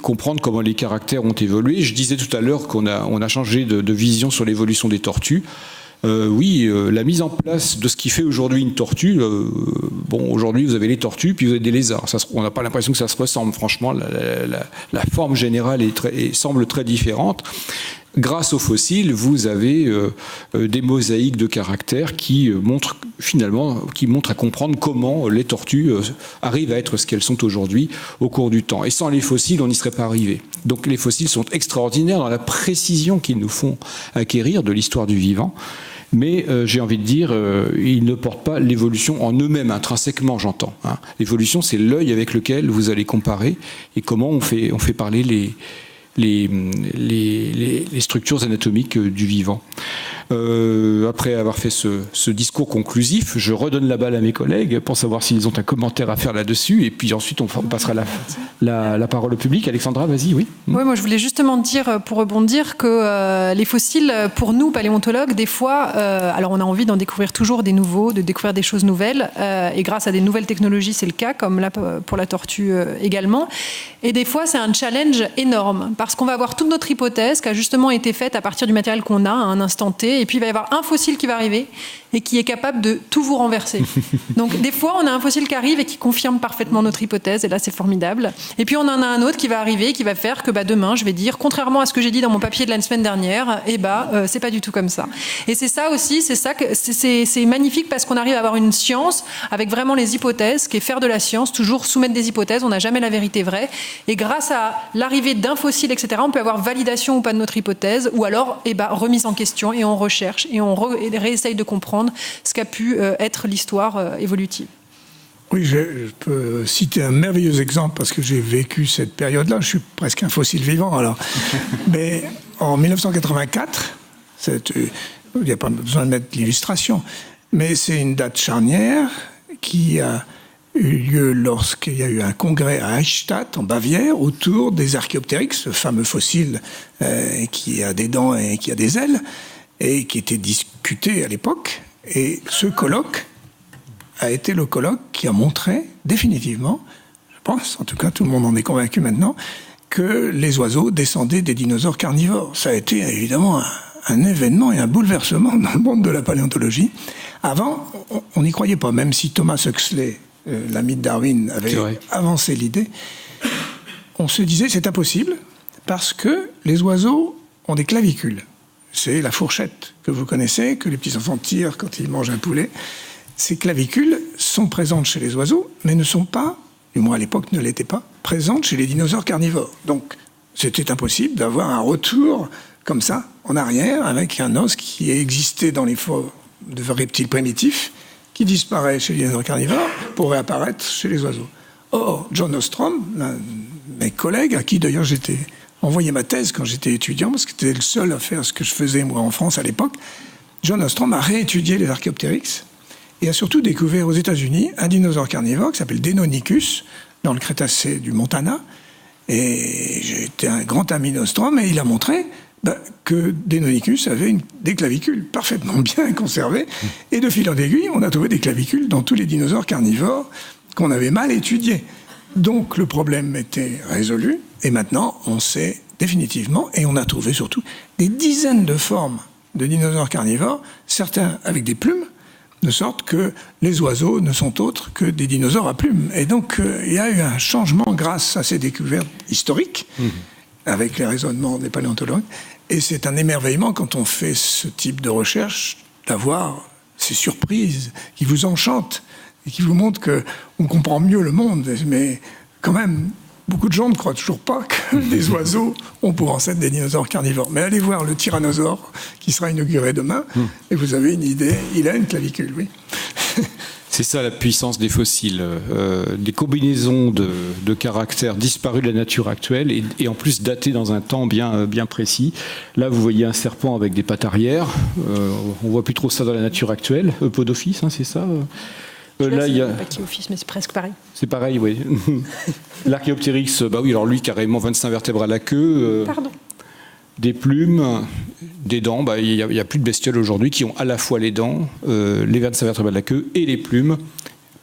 comprendre comment les caractères ont évolué. Je disais tout à l'heure qu'on a changé de vision sur l'évolution des tortues. Oui, la mise en place de ce qui fait aujourd'hui une tortue. Aujourd'hui, vous avez les tortues, puis vous avez des lézards. On n'a pas l'impression que ça se ressemble. Franchement, la forme générale semble très différente. Grâce aux fossiles, vous avez des mosaïques de caractères qui montrent à comprendre comment les tortues arrivent à être ce qu'elles sont aujourd'hui au cours du temps. Et sans les fossiles, on n'y serait pas arrivé. Donc les fossiles sont extraordinaires dans la précision qu'ils nous font acquérir de l'histoire du vivant. Mais j'ai envie de dire, ils ne portent pas l'évolution en eux-mêmes, intrinsèquement, j'entends. L'évolution, c'est l'œil avec lequel vous allez comparer et comment on fait parler les structures anatomiques du vivant. Après avoir fait ce discours conclusif, je redonne la balle à mes collègues pour savoir s'ils ont un commentaire à faire là-dessus, et puis ensuite on passera la parole au public. Alexandra, vas-y, oui. Oui, moi je voulais justement dire, pour rebondir, que les fossiles, pour nous, paléontologues, des fois, alors on a envie d'en découvrir toujours des nouveaux, de découvrir des choses nouvelles, et grâce à des nouvelles technologies, c'est le cas, comme là pour la tortue également. Et des fois, c'est un challenge énorme, parce qu'on va avoir toute notre hypothèse qui a justement été faite à partir du matériel qu'on a à un instant T, et puis il va y avoir un fossile qui va arriver et qui est capable de tout vous renverser. Donc des fois, on a un fossile qui arrive et qui confirme parfaitement notre hypothèse, et là, c'est formidable. Et puis on en a un autre qui va arriver, qui va faire que demain, je vais dire, contrairement à ce que j'ai dit dans mon papier de la semaine dernière, c'est pas du tout comme ça. Et c'est ça aussi, c'est magnifique, parce qu'on arrive à avoir une science avec vraiment les hypothèses, qui est faire de la science, toujours soumettre des hypothèses, on n'a jamais la vérité vraie. Et grâce à l'arrivée d'un fossile, etc., on peut avoir validation ou pas de notre hypothèse, ou alors remise en question, et on recherche, et on réessaye de comprendre ce qu'a pu être l'histoire évolutive. Oui, je peux citer un merveilleux exemple, parce que j'ai vécu cette période-là. Je suis presque un fossile vivant, alors. Mais en 1984, il n'y a pas besoin de mettre l'illustration, mais c'est une date charnière qui a eu lieu lorsqu'il y a eu un congrès à Eichstätt, en Bavière, autour des Archaeopteryx, ce fameux fossile qui a des dents et qui a des ailes, et qui était discuté à l'époque. Et ce colloque a été le colloque qui a montré définitivement, je pense, en tout cas tout le monde en est convaincu maintenant, que les oiseaux descendaient des dinosaures carnivores. Ça a été évidemment un événement et un bouleversement dans le monde de la paléontologie. Avant, on n'y croyait pas, même si Thomas Huxley, l'ami de Darwin, avait avancé l'idée. On se disait c'est impossible, parce que les oiseaux ont des clavicules. C'est la fourchette que vous connaissez, que les petits enfants tirent quand ils mangent un poulet. Ces clavicules sont présentes chez les oiseaux, mais ne sont pas, du moins à l'époque ne l'étaient pas, présentes chez les dinosaures carnivores. Donc c'était impossible d'avoir un retour comme ça, en arrière, avec un os qui existait dans les formes de reptiles primitifs, qui disparaît chez les dinosaures carnivores pour réapparaître chez les oiseaux. Or, John Ostrom, l'un de mes collègues, à qui d'ailleurs j'étais envoyé ma thèse quand j'étais étudiant, parce que c'était le seul à faire ce que je faisais moi en France à l'époque, John Ostrom a réétudié les Archaeopteryx et a surtout découvert aux États-Unis un dinosaure carnivore qui s'appelle Deinonychus, dans le Crétacé du Montana. Et j'ai été un grand ami d'Ostrom, et il a montré que Deinonychus avait des clavicules parfaitement bien conservées. Et de fil en aiguille, on a trouvé des clavicules dans tous les dinosaures carnivores qu'on avait mal étudiés. Donc le problème était résolu, et maintenant on sait définitivement, et on a trouvé surtout des dizaines de formes de dinosaures carnivores, certains avec des plumes, de sorte que les oiseaux ne sont autres que des dinosaures à plumes. Et donc il y a eu un changement grâce à ces découvertes historiques, avec les raisonnements des paléontologues, et c'est un émerveillement quand on fait ce type de recherche, d'avoir ces surprises qui vous enchantent, et qui vous montre qu'on comprend mieux le monde. Mais quand même, beaucoup de gens ne croient toujours pas que les oiseaux ont pour ancêtre des dinosaures carnivores. Mais allez voir le tyrannosaure qui sera inauguré demain, et vous avez une idée, il a une clavicule, oui. C'est ça la puissance des fossiles, des combinaisons de caractères disparus de la nature actuelle, et en plus datés dans un temps bien précis. Là, vous voyez un serpent avec des pattes arrière. On ne voit plus trop ça dans la nature actuelle. Podophyse, c'est ça là, il y a Pachyophyse, mais c'est presque pareil. C'est pareil, oui. L'Archaeopteryx, oui, alors lui, carrément 25 vertèbres à la queue. Des plumes, des dents. Il n'y a plus de bestioles aujourd'hui qui ont à la fois les dents, les 25 vertèbres à la queue et les plumes.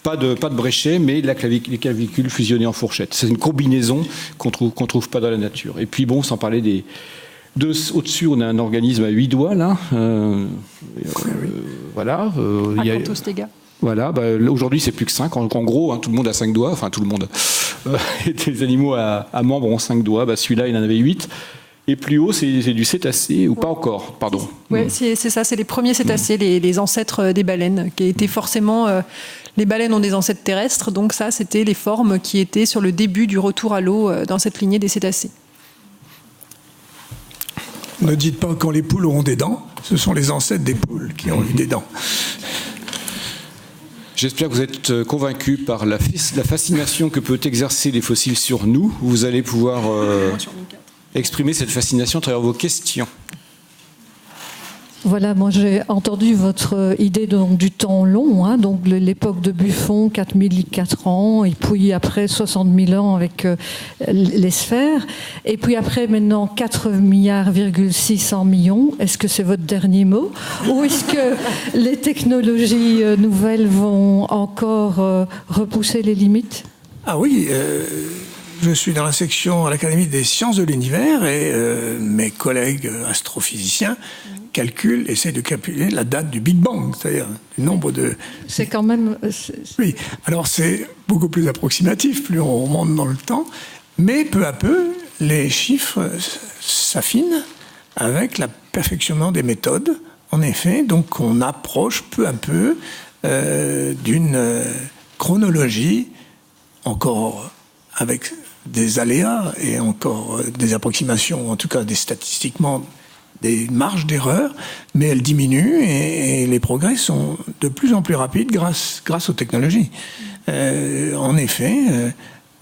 Pas de bréchet, mais les clavicules fusionnées en fourchette. C'est une combinaison qu'on trouve pas dans la nature. Et puis bon, sans parler Au-dessus, on a un organisme à 8 doigts, là. Voilà. Acanthosteга. Voilà, aujourd'hui c'est plus que 5. En gros, tout le monde a 5 doigts, enfin tout le monde. Les animaux à membres ont 5 doigts, celui-là il en avait 8. Et plus haut, c'est du cétacé, ou pas encore, pardon. Oui, c'est ça, c'est les premiers cétacés, les ancêtres des baleines, qui étaient forcément... les baleines ont des ancêtres terrestres, donc ça, c'était les formes qui étaient sur le début du retour à l'eau dans cette lignée des cétacés. Ne dites pas quand les poules auront des dents, ce sont les ancêtres des poules qui ont eu des dents. J'espère que vous êtes convaincus par la fascination que peut exercer les fossiles sur nous. Vous allez pouvoir exprimer cette fascination à travers vos questions. Voilà, moi j'ai entendu votre idée du temps long, donc l'époque de Buffon, 4004 ans, et puis après 60 000 ans avec les sphères, et puis après maintenant 4,6 milliards. Est-ce que c'est votre dernier mot? Ou est-ce que les technologies nouvelles vont encore repousser les limites? Ah oui, je suis dans la section à l'Académie des sciences de l'univers et mes collègues astrophysiciens essaient de calculer la date du Big Bang, c'est-à-dire le nombre de... C'est quand même... Oui, alors c'est beaucoup plus approximatif, plus on remonte dans le temps, mais peu à peu, les chiffres s'affinent avec le perfectionnement des méthodes, en effet, donc on approche peu à peu d'une chronologie encore avec des aléas et encore des approximations, en tout cas des statistiquement des marges d'erreur, mais elles diminuent et les progrès sont de plus en plus rapides grâce aux technologies. En effet,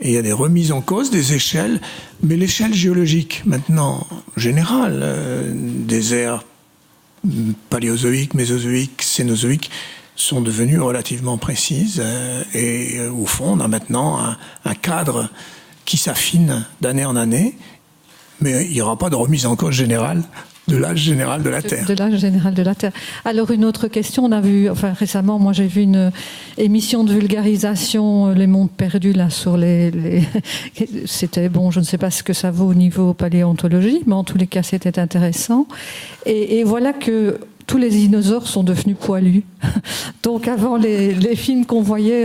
il y a des remises en cause des échelles, mais l'échelle géologique maintenant générale des ères paléozoïques, mésozoïques, cénozoïques sont devenues relativement précises et au fond on a maintenant un cadre qui s'affine d'année en année, mais il n'y aura pas de remise en cause générale de l'âge général de la Terre. De l'âge général de la Terre. Alors une autre question, on a vu, récemment, moi j'ai vu une émission de vulgarisation, Les mondes perdus, là, sur c'était, bon, je ne sais pas ce que ça vaut au niveau paléontologie, mais en tous les cas c'était intéressant. Et voilà que tous les dinosaures sont devenus poilus. Donc avant, les films qu'on voyait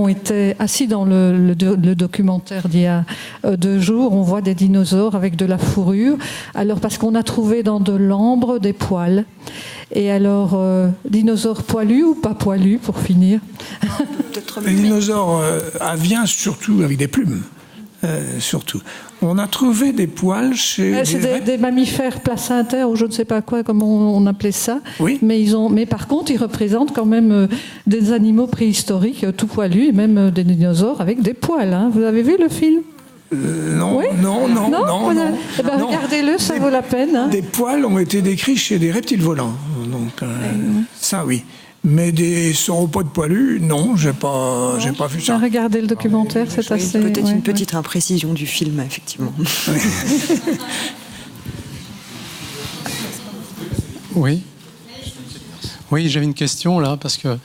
étaient assis dans le documentaire d'il y a 2 jours. On voit des dinosaures avec de la fourrure. Alors parce qu'on a trouvé dans de l'ambre des poils. Et alors, dinosaures poilus ou pas poilus, pour finir? Les dinosaures aviens, surtout avec des plumes. Surtout. On a trouvé des poils chez... C'est des mammifères placentaires ou je ne sais pas quoi, comment on appelait ça. Oui. Mais par contre, ils représentent quand même des animaux préhistoriques tout poilus et même des dinosaures avec des poils. Hein. Vous avez vu le film? Non, oui. non. Eh ben, regardez-le, ça vaut la peine. Hein. Des poils ont été décrits chez des reptiles volants. Donc, ça, oui. Mais des sauropodes poilus, non, j'ai pas vu ça. Regardez le documentaire, c'est assez... Peut-être une petite imprécision du film, effectivement. Oui. Oui, j'avais une question là, parce que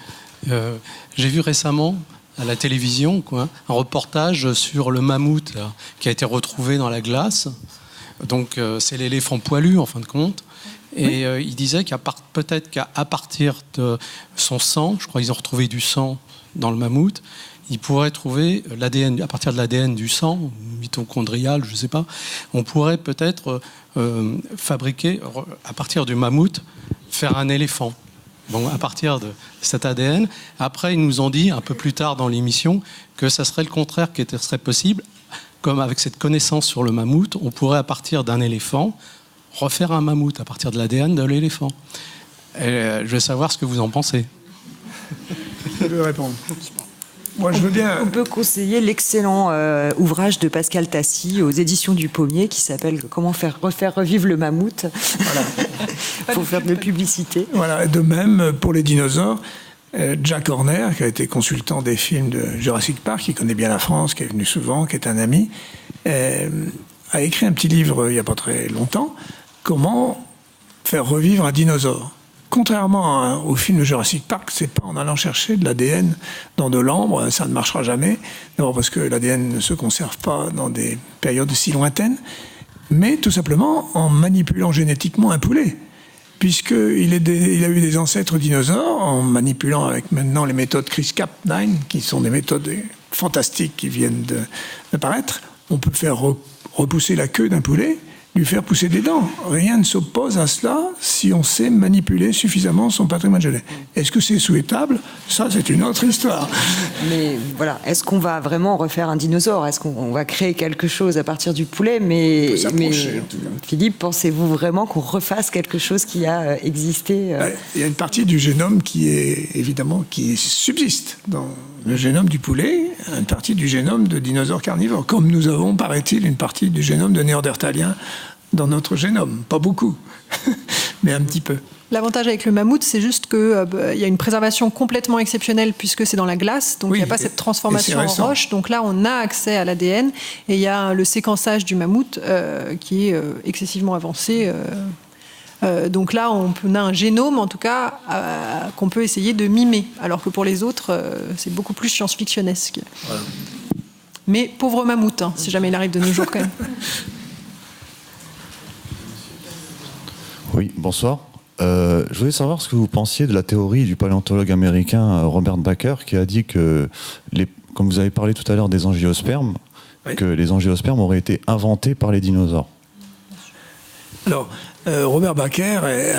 j'ai vu récemment à la télévision un reportage sur le mammouth là, qui a été retrouvé dans la glace. Donc c'est l'éléphant poilu en fin de compte. Et il disait peut-être qu'à partir de son sang, je crois qu'ils ont retrouvé du sang dans le mammouth, ils pourraient trouver l'ADN, à partir de l'ADN du sang, mitochondrial, je ne sais pas, on pourrait peut-être fabriquer, à partir du mammouth, faire un éléphant. Bon, à partir de cet ADN. Après, ils nous ont dit, un peu plus tard dans l'émission, que ça serait le contraire qui serait possible. Comme avec cette connaissance sur le mammouth, on pourrait, à partir d'un éléphant, refaire un mammouth à partir de l'ADN de l'éléphant. Je veux savoir ce que vous en pensez. Je vais répondre. Moi, je veux bien... On peut conseiller l'excellent ouvrage de Pascal Tassy aux éditions du Pommier qui s'appelle « Comment faire revivre le mammouth ». Voilà. Il faut faire de publicité. Voilà. De même, pour les dinosaures, Jack Horner, qui a été consultant des films de Jurassic Park, qui connaît bien la France, qui est venu souvent, qui est un ami, a écrit un petit livre il n'y a pas très longtemps, Comment faire revivre un dinosaure. Contrairement au film de Jurassic Park, c'est pas en allant chercher de l'ADN dans de l'ambre, ça ne marchera jamais. D'abord parce que l'ADN ne se conserve pas dans des périodes si lointaines, mais tout simplement en manipulant génétiquement un poulet. Puisqu'il a eu des ancêtres dinosaures, en manipulant avec maintenant les méthodes CRISPR-Cas9, qui sont des méthodes fantastiques qui viennent d'apparaître, on peut faire repousser la queue d'un poulet, lui faire pousser des dents. Rien ne s'oppose à cela si on sait manipuler suffisamment son patrimoine génétique. Est-ce que c'est souhaitable? Ça, c'est une autre histoire. Mais voilà, est-ce qu'on va vraiment refaire un dinosaure? Est-ce qu'on va créer quelque chose à partir du poulet? Mais Philippe, pensez-vous vraiment qu'on refasse quelque chose qui a existé? Il y a une partie du génome qui subsiste dans le génome du poulet, une partie du génome de dinosaures carnivores, comme nous avons, paraît-il, une partie du génome de néandertaliens dans notre génome. Pas beaucoup, mais un petit peu. L'avantage avec le mammouth, c'est juste qu'il y a une préservation complètement exceptionnelle puisque c'est dans la glace, donc il n'y a pas cette transformation en roche. Donc là, on a accès à l'ADN et il y a le séquençage du mammouth qui est excessivement avancé. Donc là, on a un génome, en tout cas, qu'on peut essayer de mimer, alors que pour les autres, c'est beaucoup plus science-fictionnesque. Voilà. Mais pauvre mammouth, hein, si jamais il arrive de nos jours quand même. Oui, bonsoir. Je voulais savoir ce que vous pensiez de la théorie du paléontologue américain Robert Bakker, qui a dit que, comme vous avez parlé tout à l'heure des angiospermes, oui, que les angiospermes auraient été inventés par les dinosaures. Alors, Robert Bakker est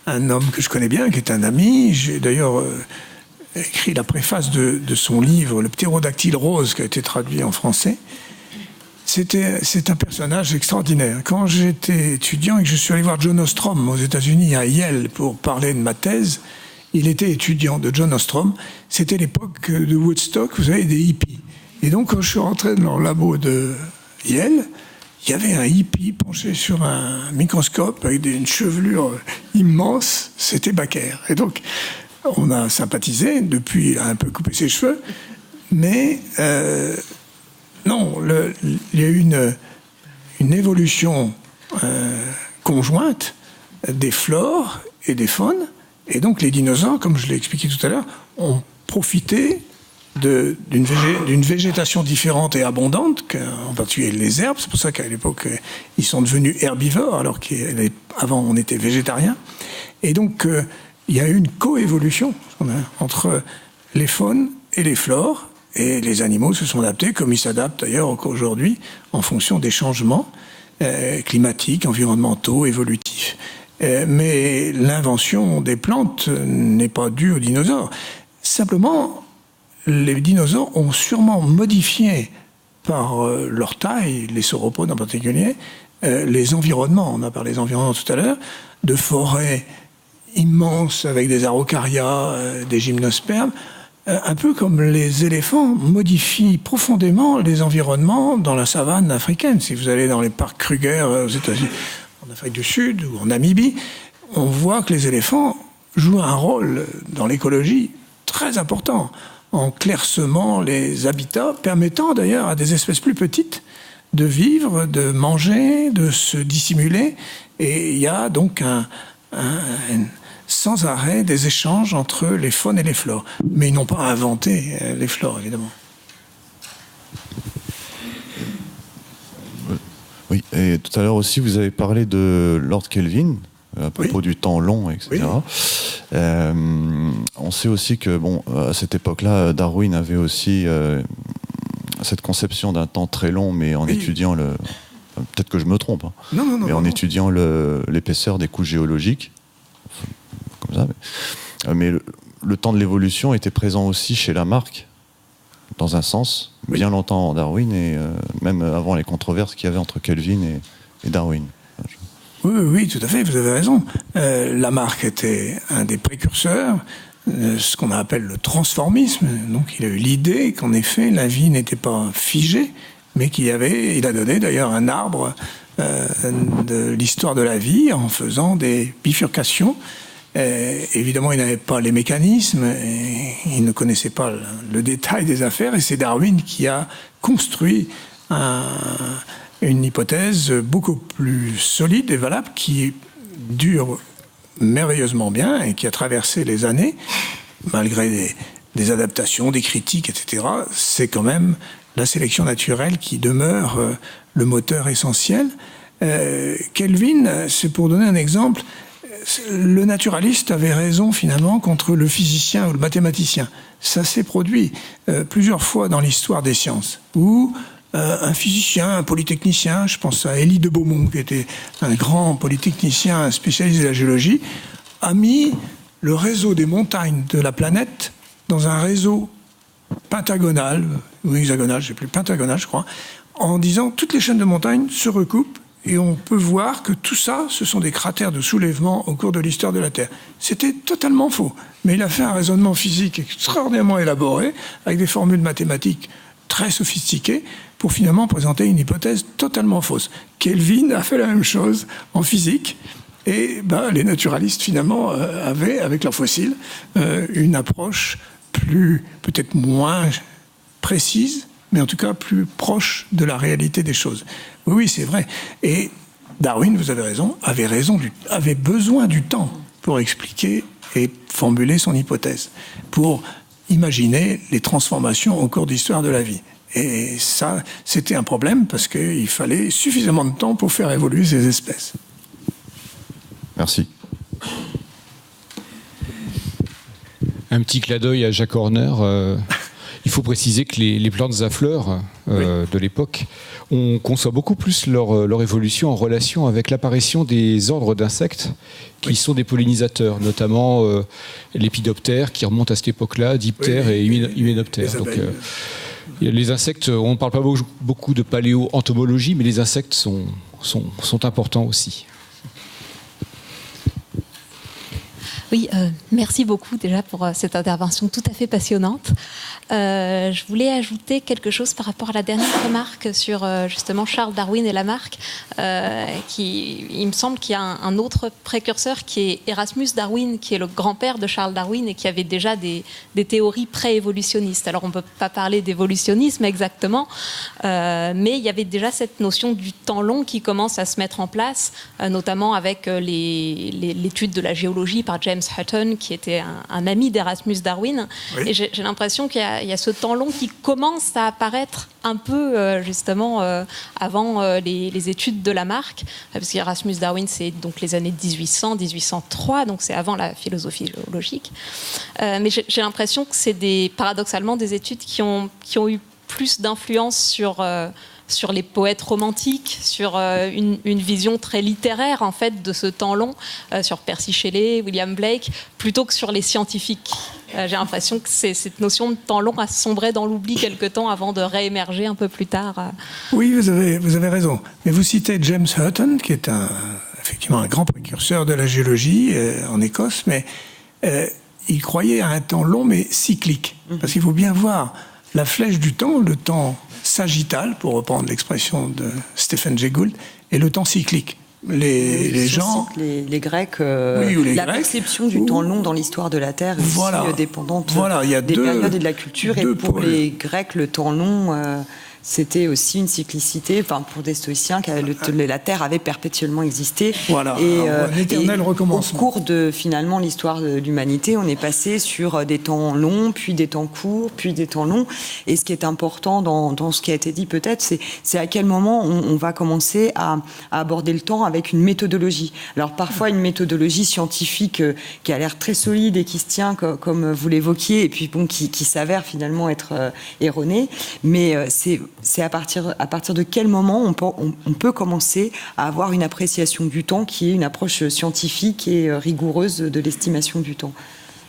un homme que je connais bien, qui est un ami. J'ai d'ailleurs écrit la préface de son livre, Le ptérodactyle rose, qui a été traduit en français. C'est un personnage extraordinaire. Quand j'étais étudiant et que je suis allé voir John Ostrom aux États-Unis, à Yale, pour parler de ma thèse, il était étudiant de John Ostrom. C'était l'époque de Woodstock, vous savez, des hippies. Et donc, quand je suis rentré dans le labo de Yale, il y avait un hippie penché sur un microscope avec une chevelure immense. C'était Bakker. Et donc, on a sympathisé. Depuis, il a un peu coupé ses cheveux. Mais non, il y a eu une évolution conjointe des flores et des faunes. Et donc, les dinosaures, comme je l'ai expliqué tout à l'heure, ont profité d'une végétation différente et abondante, en particulier les herbes. C'est pour ça qu'à l'époque, ils sont devenus herbivores, alors qu'avant, on était végétariens. Et donc, il y a eu une coévolution entre les faunes et les flores, et les animaux se sont adaptés, comme ils s'adaptent d'ailleurs aujourd'hui, en fonction des changements climatiques, environnementaux, évolutifs. Mais l'invention des plantes n'est pas due aux dinosaures. Simplement, les dinosaures ont sûrement modifié par leur taille, les sauropodes en particulier, les environnements. On a parlé des environnements tout à l'heure, de forêts immenses avec des araucarias, des gymnospermes, un peu comme les éléphants modifient profondément les environnements dans la savane africaine. Si vous allez dans les parcs Kruger aux États-Unis, en Afrique du Sud ou en Namibie, on voit que les éléphants jouent un rôle dans l'écologie très important, en clairsemant les habitats, permettant d'ailleurs à des espèces plus petites de vivre, de manger, de se dissimuler. Et il y a donc sans arrêt des échanges entre les faunes et les flores. Mais ils n'ont pas inventé les flores, évidemment. Oui, et tout à l'heure aussi, vous avez parlé de Lord Kelvin, à propos du temps long, etc. Oui. On sait aussi que, bon, à cette époque-là, Darwin avait aussi cette conception d'un temps très long, mais en étudiant peut-être que je me trompe, hein, mais en étudiant l'épaisseur des couches géologiques, comme ça. Mais le temps de l'évolution était présent aussi chez Lamarck, dans un sens, bien longtemps en Darwin, et même avant les controverses qu'il y avait entre Kelvin et Darwin. Oui, tout à fait, vous avez raison. Lamarck était un des précurseurs, ce qu'on appelle le transformisme. Donc il a eu l'idée qu'en effet, la vie n'était pas figée, mais il a donné d'ailleurs un arbre de l'histoire de la vie en faisant des bifurcations. Évidemment, il n'avait pas les mécanismes, et il ne connaissait pas le détail des affaires, et c'est Darwin qui a construit une hypothèse beaucoup plus solide et valable, qui dure merveilleusement bien et qui a traversé les années, malgré des adaptations, des critiques, etc. C'est quand même la sélection naturelle qui demeure le moteur essentiel. Kelvin, c'est pour donner un exemple, le naturaliste avait raison finalement contre le physicien ou le mathématicien. Ça s'est produit plusieurs fois dans l'histoire des sciences, où un physicien, un polytechnicien, je pense à Élie de Beaumont, qui était un grand polytechnicien spécialiste de la géologie, a mis le réseau des montagnes de la planète dans un réseau pentagonal, ou hexagonal, je ne sais plus, pentagonal je crois, en disant toutes les chaînes de montagnes se recoupent et on peut voir que tout ça, ce sont des cratères de soulèvement au cours de l'histoire de la Terre. C'était totalement faux. Mais il a fait un raisonnement physique extraordinairement élaboré, avec des formules mathématiques très sophistiquées, pour finalement présenter une hypothèse totalement fausse. Kelvin a fait la même chose en physique, et les naturalistes finalement avaient, avec leurs fossiles, une approche peut-être moins précise, mais en tout cas plus proche de la réalité des choses. Oui, c'est vrai. Et Darwin, vous avez raison, avait besoin du temps pour expliquer et formuler son hypothèse, pour imaginer les transformations au cours de l'histoire de la vie. Et ça, c'était un problème parce qu'il fallait suffisamment de temps pour faire évoluer ces espèces. Merci. Un petit clin d'œil à Jacques Horner. Il faut préciser que les plantes à fleurs de l'époque, on conçoit beaucoup plus leur évolution en relation avec l'apparition des ordres d'insectes qui sont des pollinisateurs, notamment l'épidoptère qui remonte à cette époque-là, diptère et hyménoptère. Donc, les insectes, on ne parle pas beaucoup de paléo-entomologie, mais les insectes sont importants aussi. Oui, merci beaucoup déjà pour cette intervention tout à fait passionnante. Je voulais ajouter quelque chose par rapport à la dernière remarque sur justement Charles Darwin et Lamarck. Il me semble qu'il y a un autre précurseur qui est Erasmus Darwin, qui est le grand-père de Charles Darwin et qui avait déjà des théories pré-évolutionnistes. Alors on ne peut pas parler d'évolutionnisme exactement, mais il y avait déjà cette notion du temps long qui commence à se mettre en place, notamment avec l'étude de la géologie par James Hutton, qui était un ami d'Erasmus Darwin. Oui. Et j'ai l'impression qu'il y a ce temps long qui commence à apparaître un peu justement avant les études de Lamarck, parce qu'Erasmus Darwin, c'est donc les années 1800-1803, donc c'est avant la philosophie géologique. Mais j'ai l'impression que c'est paradoxalement des études qui ont eu plus d'influence sur les poètes romantiques, sur une vision très littéraire en fait de ce temps long, sur Percy Shelley, William Blake, plutôt que sur les scientifiques. J'ai l'impression que cette notion de temps long a sombré dans l'oubli quelque temps avant de réémerger un peu plus tard. Oui, vous avez raison. Mais vous citez James Hutton, qui est effectivement un grand précurseur de la géologie en Écosse, mais il croyait à un temps long mais cyclique. Parce qu'il faut bien voir la flèche du temps, le temps sagittal, pour reprendre l'expression de Stephen Jay Gould, et le temps cyclique. Les gens... Les Grecs, la perception du temps long dans l'histoire de la Terre est aussi dépendante des périodes et de la culture. Et pour les Grecs, le temps long... c'était aussi une cyclicité, pour des stoïciens, la Terre avait perpétuellement existé. Voilà, un éternel recommencement. Au cours de, finalement, l'histoire de l'humanité, on est passé sur des temps longs, puis des temps courts, puis des temps longs. Et ce qui est important dans ce qui a été dit peut-être, c'est à quel moment on va commencer à aborder le temps avec une méthodologie. Alors parfois une méthodologie scientifique qui a l'air très solide et qui se tient, comme vous l'évoquiez, et puis qui s'avère finalement être erronée. Mais c'est à partir de quel moment on peut commencer à avoir une appréciation du temps qui est une approche scientifique et rigoureuse de l'estimation du temps.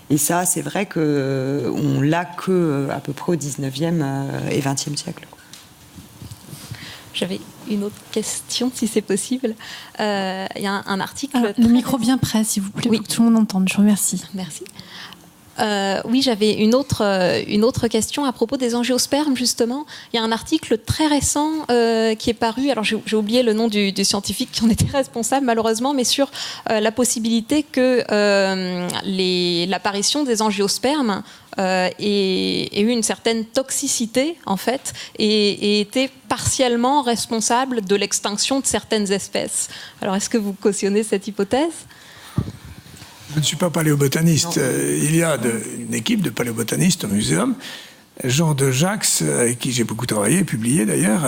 Et ça, c'est vrai qu'on l'a qu'à peu près au 19e et 20e siècle. J'avais une autre question, si c'est possible. Il y a un article... Alors, le micro bien près, s'il vous plaît, pour que tout le monde entende. Je vous remercie. Merci. Oui, j'avais une autre question à propos des angiospermes, justement. Il y a un article très récent qui est paru, alors j'ai oublié le nom du scientifique qui en était responsable malheureusement, mais sur la possibilité que l'apparition des angiospermes ait eu une certaine toxicité en fait et était partiellement responsable de l'extinction de certaines espèces. Alors est-ce que vous cautionnez cette hypothèse ? Je ne suis pas paléobotaniste. Il y a une équipe de paléobotanistes au muséum. Jean de Jax, avec qui j'ai beaucoup travaillé, publié d'ailleurs,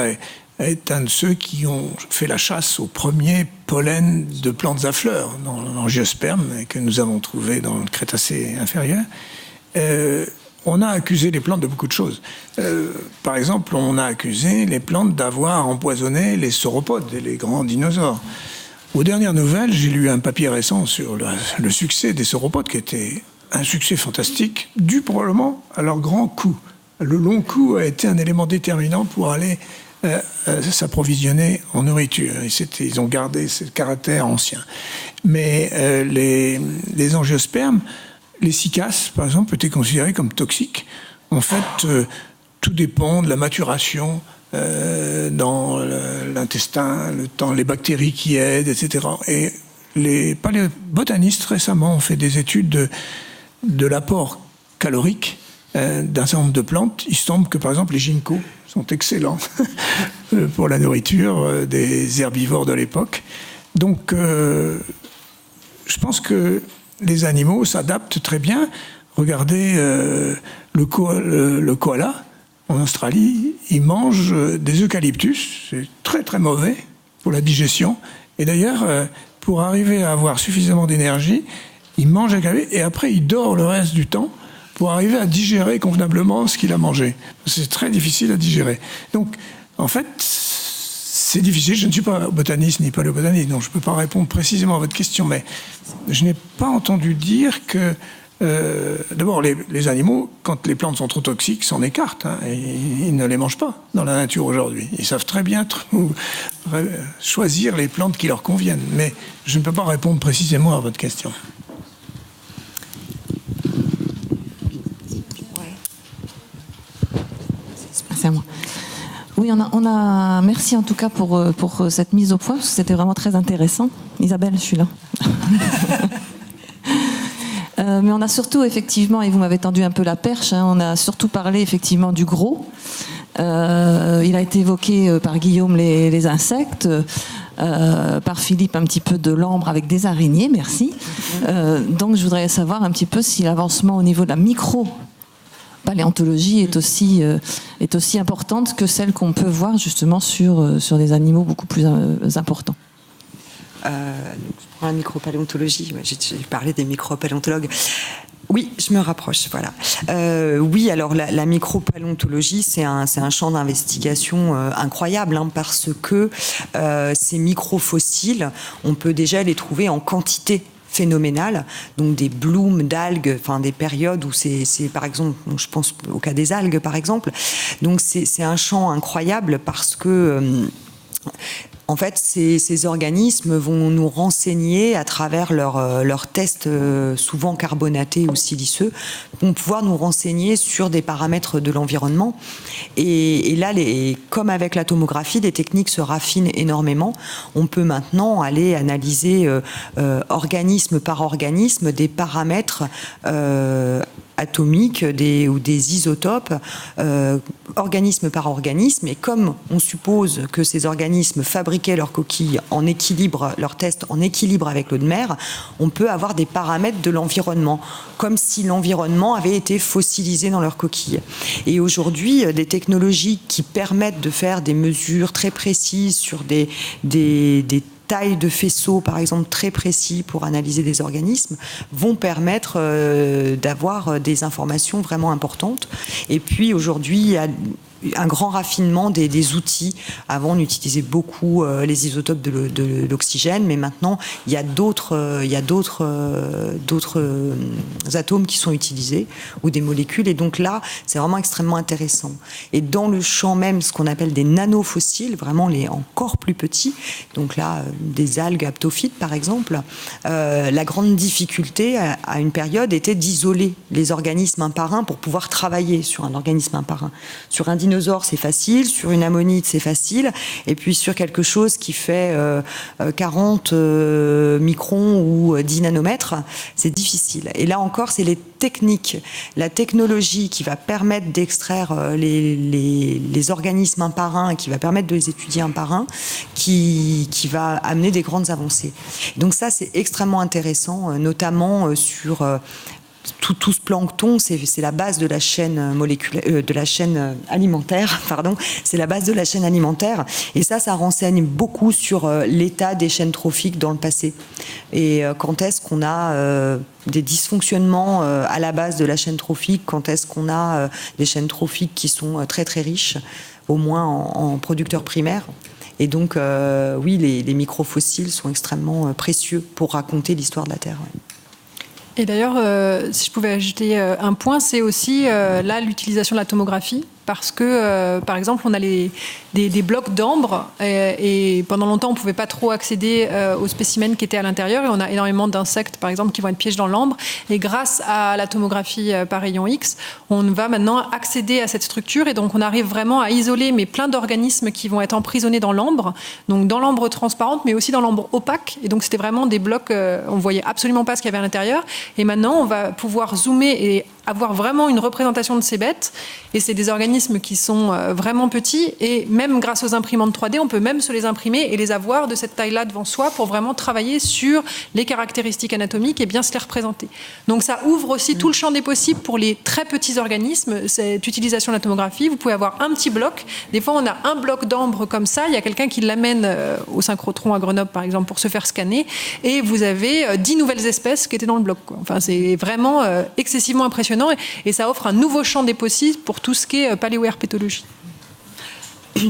est un de ceux qui ont fait la chasse aux premiers pollens de plantes à fleurs dans l'angiosperme que nous avons trouvé dans le Crétacé inférieur. On a accusé les plantes de beaucoup de choses. Par exemple, on a accusé les plantes d'avoir empoisonné les sauropodes et les grands dinosaures. Aux dernières nouvelles, j'ai lu un papier récent sur le succès des sauropodes, qui était un succès fantastique, dû probablement à leur grand cou. Le long cou a été un élément déterminant pour aller s'approvisionner en nourriture. Ils ont gardé ce caractère ancien. Mais les angiospermes, les cycas, par exemple, étaient considérés comme toxiques. En fait, tout dépend de la maturation dans l'intestin, le temps, les bactéries qui aident, etc. Et les paléobotanistes récemment ont fait des études de l'apport calorique d'un certain nombre de plantes. Il semble que, par exemple, les ginkgos sont excellents pour la nourriture des herbivores de l'époque. Donc, je pense que les animaux s'adaptent très bien. Regardez le koala en Australie, il mange des eucalyptus. C'est très très mauvais pour la digestion. Et d'ailleurs, pour arriver à avoir suffisamment d'énergie, il mange et après il dort le reste du temps pour arriver à digérer convenablement ce qu'il a mangé. C'est très difficile à digérer. Donc, en fait, c'est difficile. Je ne suis pas botaniste ni paléobotaniste, donc je ne peux pas répondre précisément à votre question, mais je n'ai pas entendu dire que... D'abord, les animaux, quand les plantes sont trop toxiques, s'en écartent. Et ils ne les mangent pas dans la nature aujourd'hui. Ils savent très bien choisir les plantes qui leur conviennent. Mais je ne peux pas répondre précisément à votre question. C'est à moi. Oui, merci en tout cas pour cette mise au point, parce que c'était vraiment très intéressant. Isabelle, je suis là. Mais on a surtout, effectivement, et vous m'avez tendu un peu la perche, on a surtout parlé effectivement du gros. Il a été évoqué par Guillaume les insectes, par Philippe un petit peu de l'ambre avec des araignées, merci. Donc je voudrais savoir un petit peu si l'avancement au niveau de la micro-paléontologie est aussi importante que celle qu'on peut voir justement sur des animaux beaucoup plus importants. Je prends la micropaléontologie, j'ai parlé des micropaléontologues. Oui, je me rapproche, voilà. Oui, alors la micropaléontologie, c'est un champ d'investigation incroyable, parce que ces microfossiles, on peut déjà les trouver en quantité phénoménale, donc des blooms d'algues, enfin des périodes où c'est par exemple, je pense au cas des algues par exemple, donc c'est un champ incroyable parce que en fait, ces organismes vont nous renseigner à travers leurs tests souvent carbonatés ou siliceux, vont pouvoir nous renseigner sur des paramètres de l'environnement. Et là, comme avec la tomographie, les techniques se raffinent énormément. On peut maintenant aller analyser organisme par organisme des paramètres atomiques ou des isotopes, organisme par organisme. Et comme on suppose que ces organismes fabriquaient leurs coquilles en équilibre, leurs tests en équilibre avec l'eau de mer, on peut avoir des paramètres de l'environnement, comme si l'environnement avait été fossilisé dans leurs coquilles. Et aujourd'hui, des technologies qui permettent de faire des mesures très précises sur des tailles de faisceaux, par exemple, très précis pour analyser des organismes, vont permettre d'avoir des informations vraiment importantes. Et puis, aujourd'hui, il y a un grand raffinement des outils. Avant, on utilisait beaucoup les isotopes de l'oxygène, mais maintenant, il y a d'autres atomes qui sont utilisés, ou des molécules. Et donc là, c'est vraiment extrêmement intéressant. Et dans le champ même, ce qu'on appelle des nanofossiles, vraiment les encore plus petits, donc là, des algues aptophytes, par exemple, la grande difficulté à une période était d'isoler les organismes un par un pour pouvoir travailler sur un organisme un par un. Sur un dinosaure, c'est facile, sur une ammonite, c'est facile, et puis sur quelque chose qui fait 40 microns ou 10 nanomètres, c'est difficile. Et là encore, c'est les techniques, la technologie qui va permettre d'extraire les organismes un par un, qui va permettre de les étudier un par un, qui va amener des grandes avancées. Donc ça, c'est extrêmement intéressant, notamment sur tout ce plancton, c'est la base de la chaîne moléculaire, de la chaîne alimentaire, pardon. C'est la base de la chaîne alimentaire. Et ça renseigne beaucoup sur l'état des chaînes trophiques dans le passé. Et quand est-ce qu'on a des dysfonctionnements à la base de la chaîne trophique, quand est-ce qu'on a des chaînes trophiques qui sont très très riches, au moins en producteurs primaires. Et donc, oui, les microfossiles sont extrêmement précieux pour raconter l'histoire de la Terre. Ouais. Et d'ailleurs, si je pouvais ajouter un point, c'est aussi là l'utilisation de la tomographie. Parce que, par exemple, on a des blocs d'ambre et pendant longtemps, on ne pouvait pas trop accéder aux spécimens qui étaient à l'intérieur. Et on a énormément d'insectes, par exemple, qui vont être piégés dans l'ambre. Et grâce à la tomographie par rayon X, on va maintenant accéder à cette structure. Et donc, on arrive vraiment à isoler plein d'organismes qui vont être emprisonnés dans l'ambre. Donc, dans l'ambre transparente, mais aussi dans l'ambre opaque. Et donc, c'était vraiment des blocs, on ne voyait absolument pas ce qu'il y avait à l'intérieur. Et maintenant, on va pouvoir zoomer et avoir vraiment une représentation de ces bêtes. Et c'est des organismes qui sont vraiment petits. Et même grâce aux imprimantes 3D, on peut même se les imprimer et les avoir de cette taille-là devant soi pour vraiment travailler sur les caractéristiques anatomiques et bien se les représenter. Donc ça ouvre aussi tout le champ des possibles pour les très petits organismes, cette utilisation de la tomographie. Vous pouvez avoir un petit bloc. Des fois, on a un bloc d'ambre comme ça. Il y a quelqu'un qui l'amène au synchrotron à Grenoble, par exemple, pour se faire scanner. Et vous avez 10 nouvelles espèces qui étaient dans le bloc, quoi. Enfin, c'est vraiment excessivement impressionnant. Et ça offre un nouveau champ des possibles pour tout ce qui est paléoherpétologie.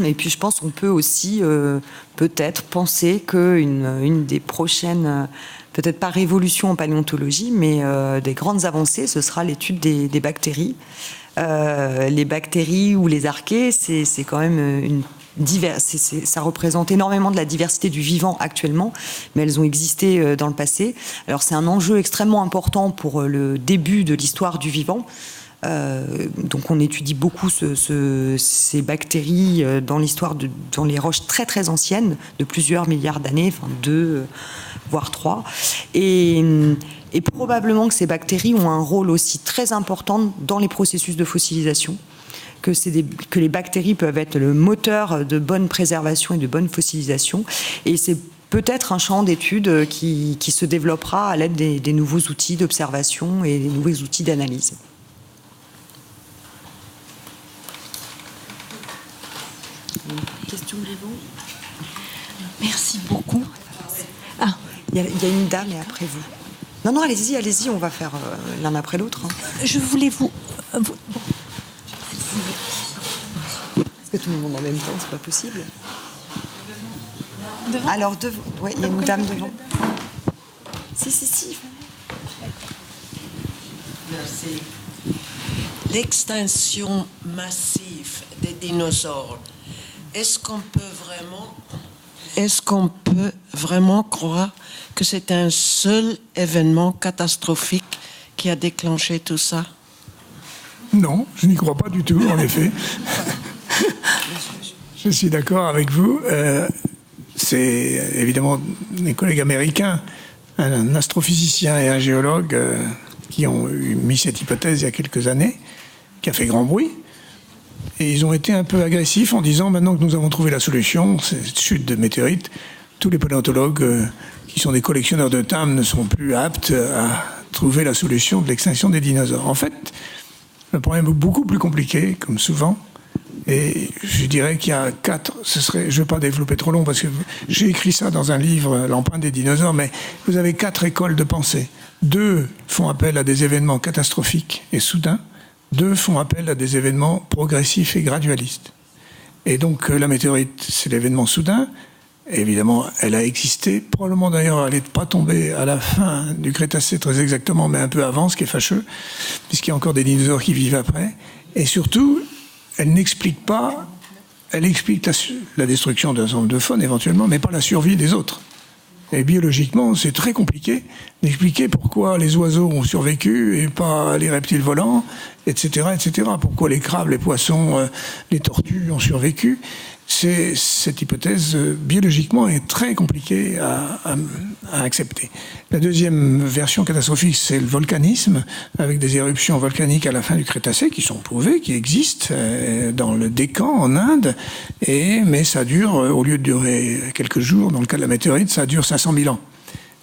Et puis je pense qu'on peut aussi peut-être penser qu'une des prochaines, peut-être pas révolutions en paléontologie, mais des grandes avancées, ce sera l'étude des bactéries. Les bactéries ou les archées, c'est quand même ça représente énormément de la diversité du vivant actuellement, mais elles ont existé dans le passé. Alors c'est un enjeu extrêmement important pour le début de l'histoire du vivant. Donc on étudie beaucoup ces bactéries dans l'histoire, dans les roches très très anciennes, de plusieurs milliards d'années, enfin 2 voire 3. Et probablement que ces bactéries ont un rôle aussi très important dans les processus de fossilisation. Que les bactéries peuvent être le moteur de bonne préservation et de bonne fossilisation. Et c'est peut-être un champ d'étude qui se développera à l'aide des nouveaux outils d'observation et des nouveaux outils d'analyse. Question de Yvon ? Merci beaucoup. Ah, il y a une dame et après vous. Non, allez-y, on va faire l'un après l'autre. Je voulais vous... Est-ce que tout le monde en même temps, c'est pas possible? Devant? Alors, ouais, il y a une dame devant. Si. Merci. L'extinction massive des dinosaures, est-ce qu'on peut vraiment croire que c'est un seul événement catastrophique qui a déclenché tout ça? Non, je n'y crois pas du tout, en effet. Je suis d'accord avec vous. C'est évidemment des collègues américains, un astrophysicien et un géologue qui ont mis cette hypothèse il y a quelques années, qui a fait grand bruit. Et ils ont été un peu agressifs en disant, maintenant que nous avons trouvé la solution, cette chute de météorites, tous les paléontologues qui sont des collectionneurs de timbres ne sont plus aptes à trouver la solution de l'extinction des dinosaures. En fait, le problème est beaucoup plus compliqué, comme souvent. Et je dirais qu'il y a 4, je ne vais pas développer trop long parce que j'ai écrit ça dans un livre, L'empreinte des dinosaures, mais vous avez 4 écoles de pensée. 2 font appel à des événements catastrophiques et soudains. 2 font appel à des événements progressifs et gradualistes. Et donc la météorite, c'est l'événement soudain. Et évidemment, elle a existé. Probablement d'ailleurs, elle n'est pas tombée à la fin du Crétacé très exactement, mais un peu avant, ce qui est fâcheux, puisqu'il y a encore des dinosaures qui vivent après. Et surtout, elle n'explique pas, elle explique la destruction d'un certain nombre de faunes éventuellement, mais pas la survie des autres. Et biologiquement, c'est très compliqué d'expliquer pourquoi les oiseaux ont survécu et pas les reptiles volants, etc., etc. Pourquoi les crabes, les poissons, les tortues ont survécu. Cette hypothèse, biologiquement, est très compliquée à accepter. La deuxième version catastrophique, c'est le volcanisme, avec des éruptions volcaniques à la fin du Crétacé, qui sont prouvées, qui existent dans le Décan, en Inde, mais ça dure, au lieu de durer quelques jours, dans le cas de la météorite, ça dure 500 000 ans.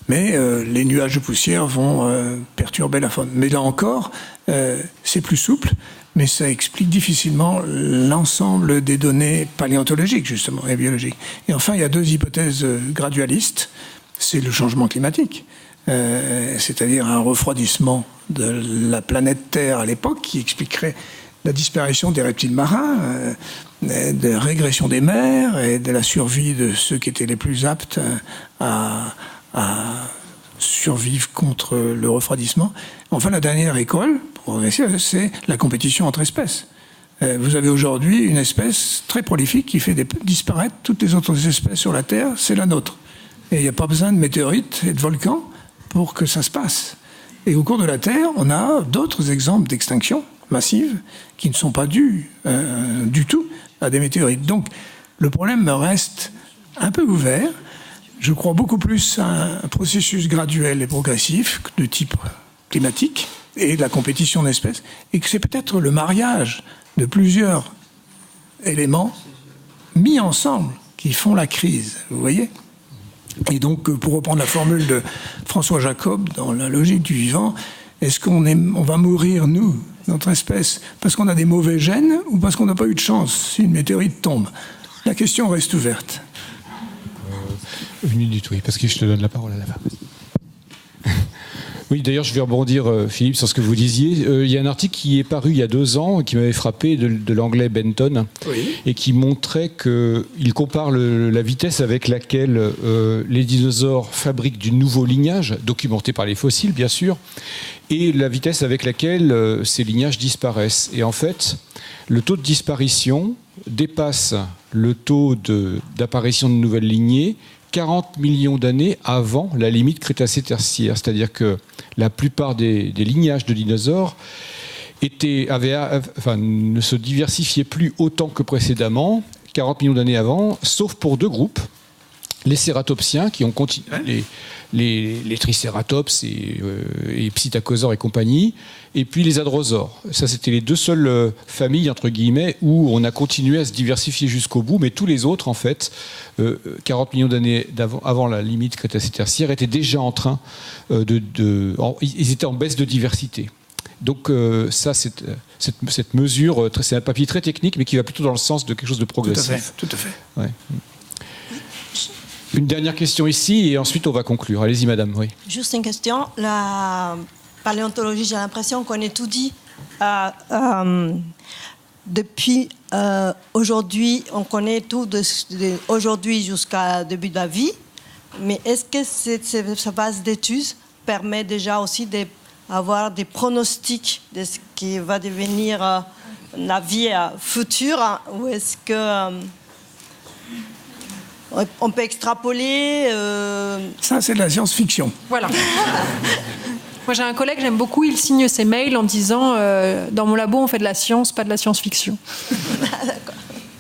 Mais les nuages de poussière vont perturber la faune. Mais là encore, c'est plus souple, mais ça explique difficilement l'ensemble des données paléontologiques, justement, et biologiques. Et enfin, il y a 2 hypothèses gradualistes. C'est le changement climatique, c'est-à-dire un refroidissement de la planète Terre à l'époque qui expliquerait la disparition des reptiles marins, de la régression des mers et de la survie de ceux qui étaient les plus aptes à survivre contre le refroidissement. Enfin, la dernière école progressive, c'est la compétition entre espèces. Vous avez aujourd'hui une espèce très prolifique qui fait disparaître toutes les autres espèces sur la Terre, c'est la nôtre. Et il n'y a pas besoin de météorites et de volcans pour que ça se passe. Et au cours de la Terre, on a d'autres exemples d'extinction massive qui ne sont pas dus du tout à des météorites. Donc, le problème reste un peu ouvert. Je crois beaucoup plus à un processus graduel et progressif de type climatique et de la compétition d'espèces, et que c'est peut-être le mariage de plusieurs éléments mis ensemble qui font la crise, vous voyez ? Et donc, pour reprendre la formule de François Jacob dans la logique du vivant, est-ce qu'on va mourir, nous, notre espèce, parce qu'on a des mauvais gènes ou parce qu'on n'a pas eu de chance si une météorite tombe ? La question reste ouverte. Une minute, oui, parce que je te donne la parole à la fin. Oui, d'ailleurs, je vais rebondir, Philippe, sur ce que vous disiez. Il y a un article qui est paru il y a 2 ans, qui m'avait frappé, de l'anglais Benton, oui, et qui montrait qu'il compare la vitesse avec laquelle les dinosaures fabriquent du nouveau lignage, documenté par les fossiles, bien sûr, et la vitesse avec laquelle ces lignages disparaissent. Et en fait, le taux de disparition dépasse le taux d'apparition de nouvelles lignées 40 millions d'années avant la limite Crétacé-Tertiaire. C'est-à-dire que la plupart des lignages de dinosaures ne se diversifiaient plus autant que précédemment, 40 millions d'années avant, sauf pour 2 groupes. Les cératopsiens, qui ont continué, les tricératops et psittacosaures et compagnie, et puis les hadrosaures. Ça, c'était les 2 seules familles, entre guillemets, où on a continué à se diversifier jusqu'au bout, mais tous les autres, en fait, 40 millions d'années avant la limite Crétacé-Tertiaire, étaient déjà en train ils étaient en baisse de diversité. Donc ça, cette mesure, c'est un papier très technique, mais qui va plutôt dans le sens de quelque chose de progressif. Tout à fait. Ouais. Une dernière question ici, et ensuite on va conclure. Allez-y, madame. Oui. Juste une question. La paléontologie, j'ai l'impression qu'on est tout dit. Depuis aujourd'hui, on connaît tout aujourd'hui jusqu'au début de la vie. Mais est-ce que cette base d'études permet déjà aussi d'avoir des pronostics de ce qui va devenir la vie future, ou est-ce que on peut extrapoler Ça, c'est de la science-fiction. Voilà. Moi, j'ai un collègue, j'aime beaucoup, il signe ses mails en disant dans mon labo, on fait de la science, pas de la science-fiction.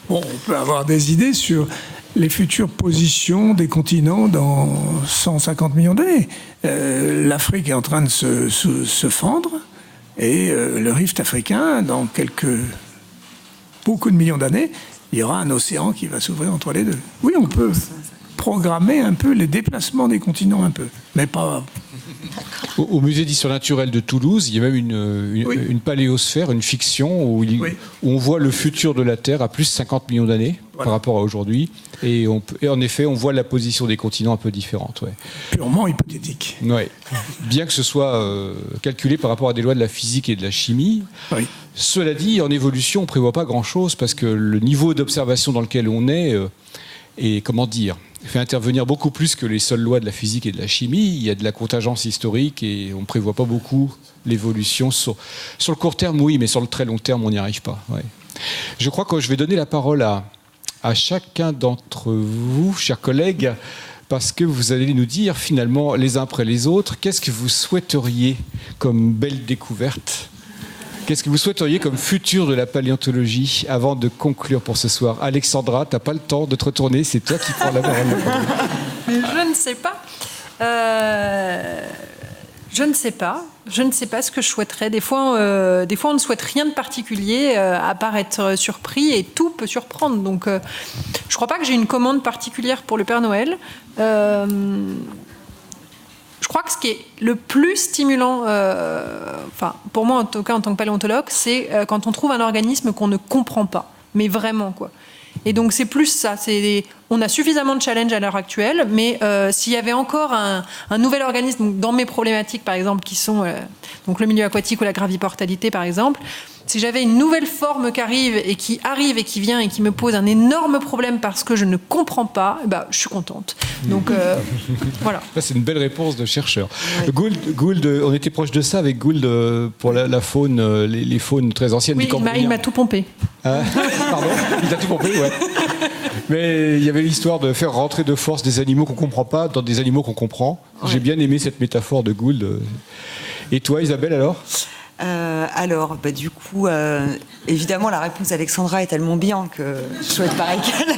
Bon, on peut avoir des idées sur les futures positions des continents dans 150 millions d'années. L'Afrique est en train de se fendre, et le rift africain, dans beaucoup de millions d'années, il y aura un océan qui va s'ouvrir entre les 2. Oui, on peut programmer un peu les déplacements des continents, un peu, mais pas... Au musée d'histoire naturelle de Toulouse, il y a même une paléosphère, une fiction, où on voit le futur de la Terre à plus de 50 millions d'années par rapport à aujourd'hui. Et en effet, on voit la position des continents un peu différente. Ouais. Purement hypothétique. Ouais. Bien que ce soit calculé par rapport à des lois de la physique et de la chimie. Oui. Cela dit, en évolution, on ne prévoit pas grand-chose, parce que le niveau d'observation dans lequel on est fait intervenir beaucoup plus que les seules lois de la physique et de la chimie. Il y a de la contingence historique et on ne prévoit pas beaucoup l'évolution. Sur le court terme, oui, mais sur le très long terme, on n'y arrive pas. Ouais. Je crois que je vais donner la parole à chacun d'entre vous, chers collègues, parce que vous allez nous dire finalement, les uns après les autres, qu'est-ce que vous souhaiteriez comme belle découverte ? Qu'est-ce que vous souhaiteriez comme futur de la paléontologie avant de conclure pour ce soir ? Alexandra, tu n'as pas le temps de te retourner, c'est toi qui prends la parole. Mais je ne sais pas. Je ne sais pas. Je ne sais pas ce que je souhaiterais. Des fois, on ne souhaite rien de particulier à part être surpris, et tout peut surprendre. Donc, je ne crois pas que j'ai une commande particulière pour le Père Noël. je crois que ce qui est le plus stimulant, pour moi en tout cas en tant que paléontologue, c'est quand on trouve un organisme qu'on ne comprend pas, mais vraiment quoi. Et donc c'est plus ça, on a suffisamment de challenges à l'heure actuelle, mais s'il y avait encore un nouvel organisme, donc dans mes problématiques par exemple, qui sont donc le milieu aquatique ou la graviportalité par exemple, si j'avais une nouvelle forme qui arrive et qui vient et qui me pose un énorme problème parce que je ne comprends pas, je suis contente. Donc voilà. Ça, c'est une belle réponse de chercheur. Ouais. Gould, on était proche de ça avec Gould pour la faune, les faunes très anciennes. Oui, il m'a tout pompé. Pardon, il t'a tout pompé, ouais. Mais il y avait l'histoire de faire rentrer de force des animaux qu'on ne comprend pas dans des animaux qu'on comprend. Ouais. J'ai bien aimé cette métaphore de Gould. Et toi, Isabelle, alors ? Du coup, évidemment, la réponse d'Alexandra est tellement bien que je souhaite pareil qu'elle.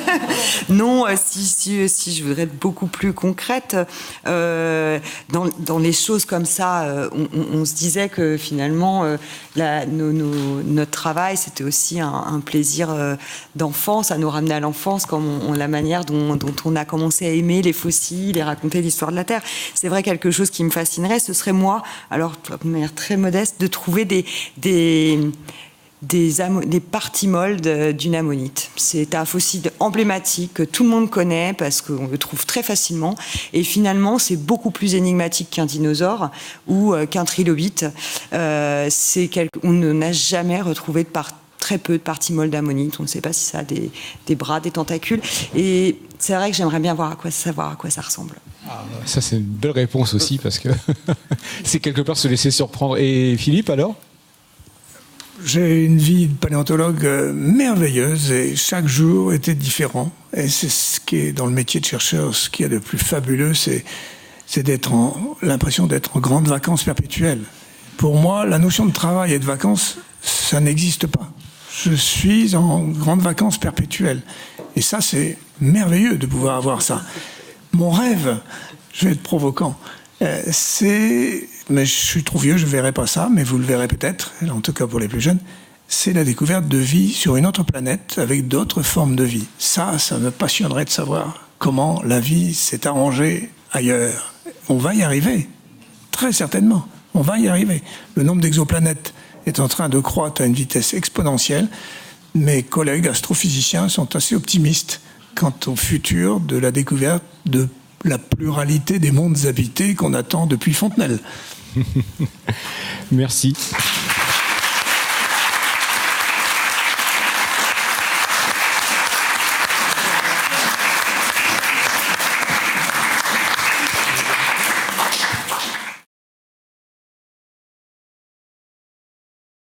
Non, si je voudrais être beaucoup plus concrète, dans les choses comme ça, on se disait que finalement, notre travail, c'était aussi un plaisir d'enfant. Ça nous ramenait à l'enfance, comme la manière dont on a commencé à aimer les fossiles et raconter l'histoire de la Terre. C'est vrai, quelque chose qui me fascinerait, ce serait moi, alors de manière très modeste, de trouver des parties molles d'une ammonite. C'est un fossile emblématique que tout le monde connaît parce qu'on le trouve très facilement. Et finalement, c'est beaucoup plus énigmatique qu'un dinosaure ou qu'un trilobite. On n'a jamais retrouvé très peu de parties molles d'ammonite. On ne sait pas si ça a des bras, des tentacules. Et c'est vrai que j'aimerais bien savoir à quoi ça ressemble. Ça, c'est une belle réponse aussi, parce que c'est quelque part se laisser surprendre. Et Philippe, alors ? J'ai une vie de paléontologue merveilleuse et chaque jour était différent. Et c'est ce qui est dans le métier de chercheur, ce qu'il y a de plus fabuleux, c'est l'impression d'être en grande vacances perpétuelles. Pour moi, la notion de travail et de vacances, ça n'existe pas. Je suis en grande vacances perpétuelles. Et ça, c'est merveilleux de pouvoir avoir ça. Mon rêve, je vais être provoquant, mais je suis trop vieux, je ne verrai pas ça, mais vous le verrez peut-être, en tout cas pour les plus jeunes, c'est la découverte de vie sur une autre planète avec d'autres formes de vie. Ça me passionnerait de savoir comment la vie s'est arrangée ailleurs. On va y arriver, très certainement, on va y arriver. Le nombre d'exoplanètes est en train de croître à une vitesse exponentielle. Mes collègues astrophysiciens sont assez optimistes quant au futur de la découverte de la pluralité des mondes habités qu'on attend depuis Fontenelle. Merci.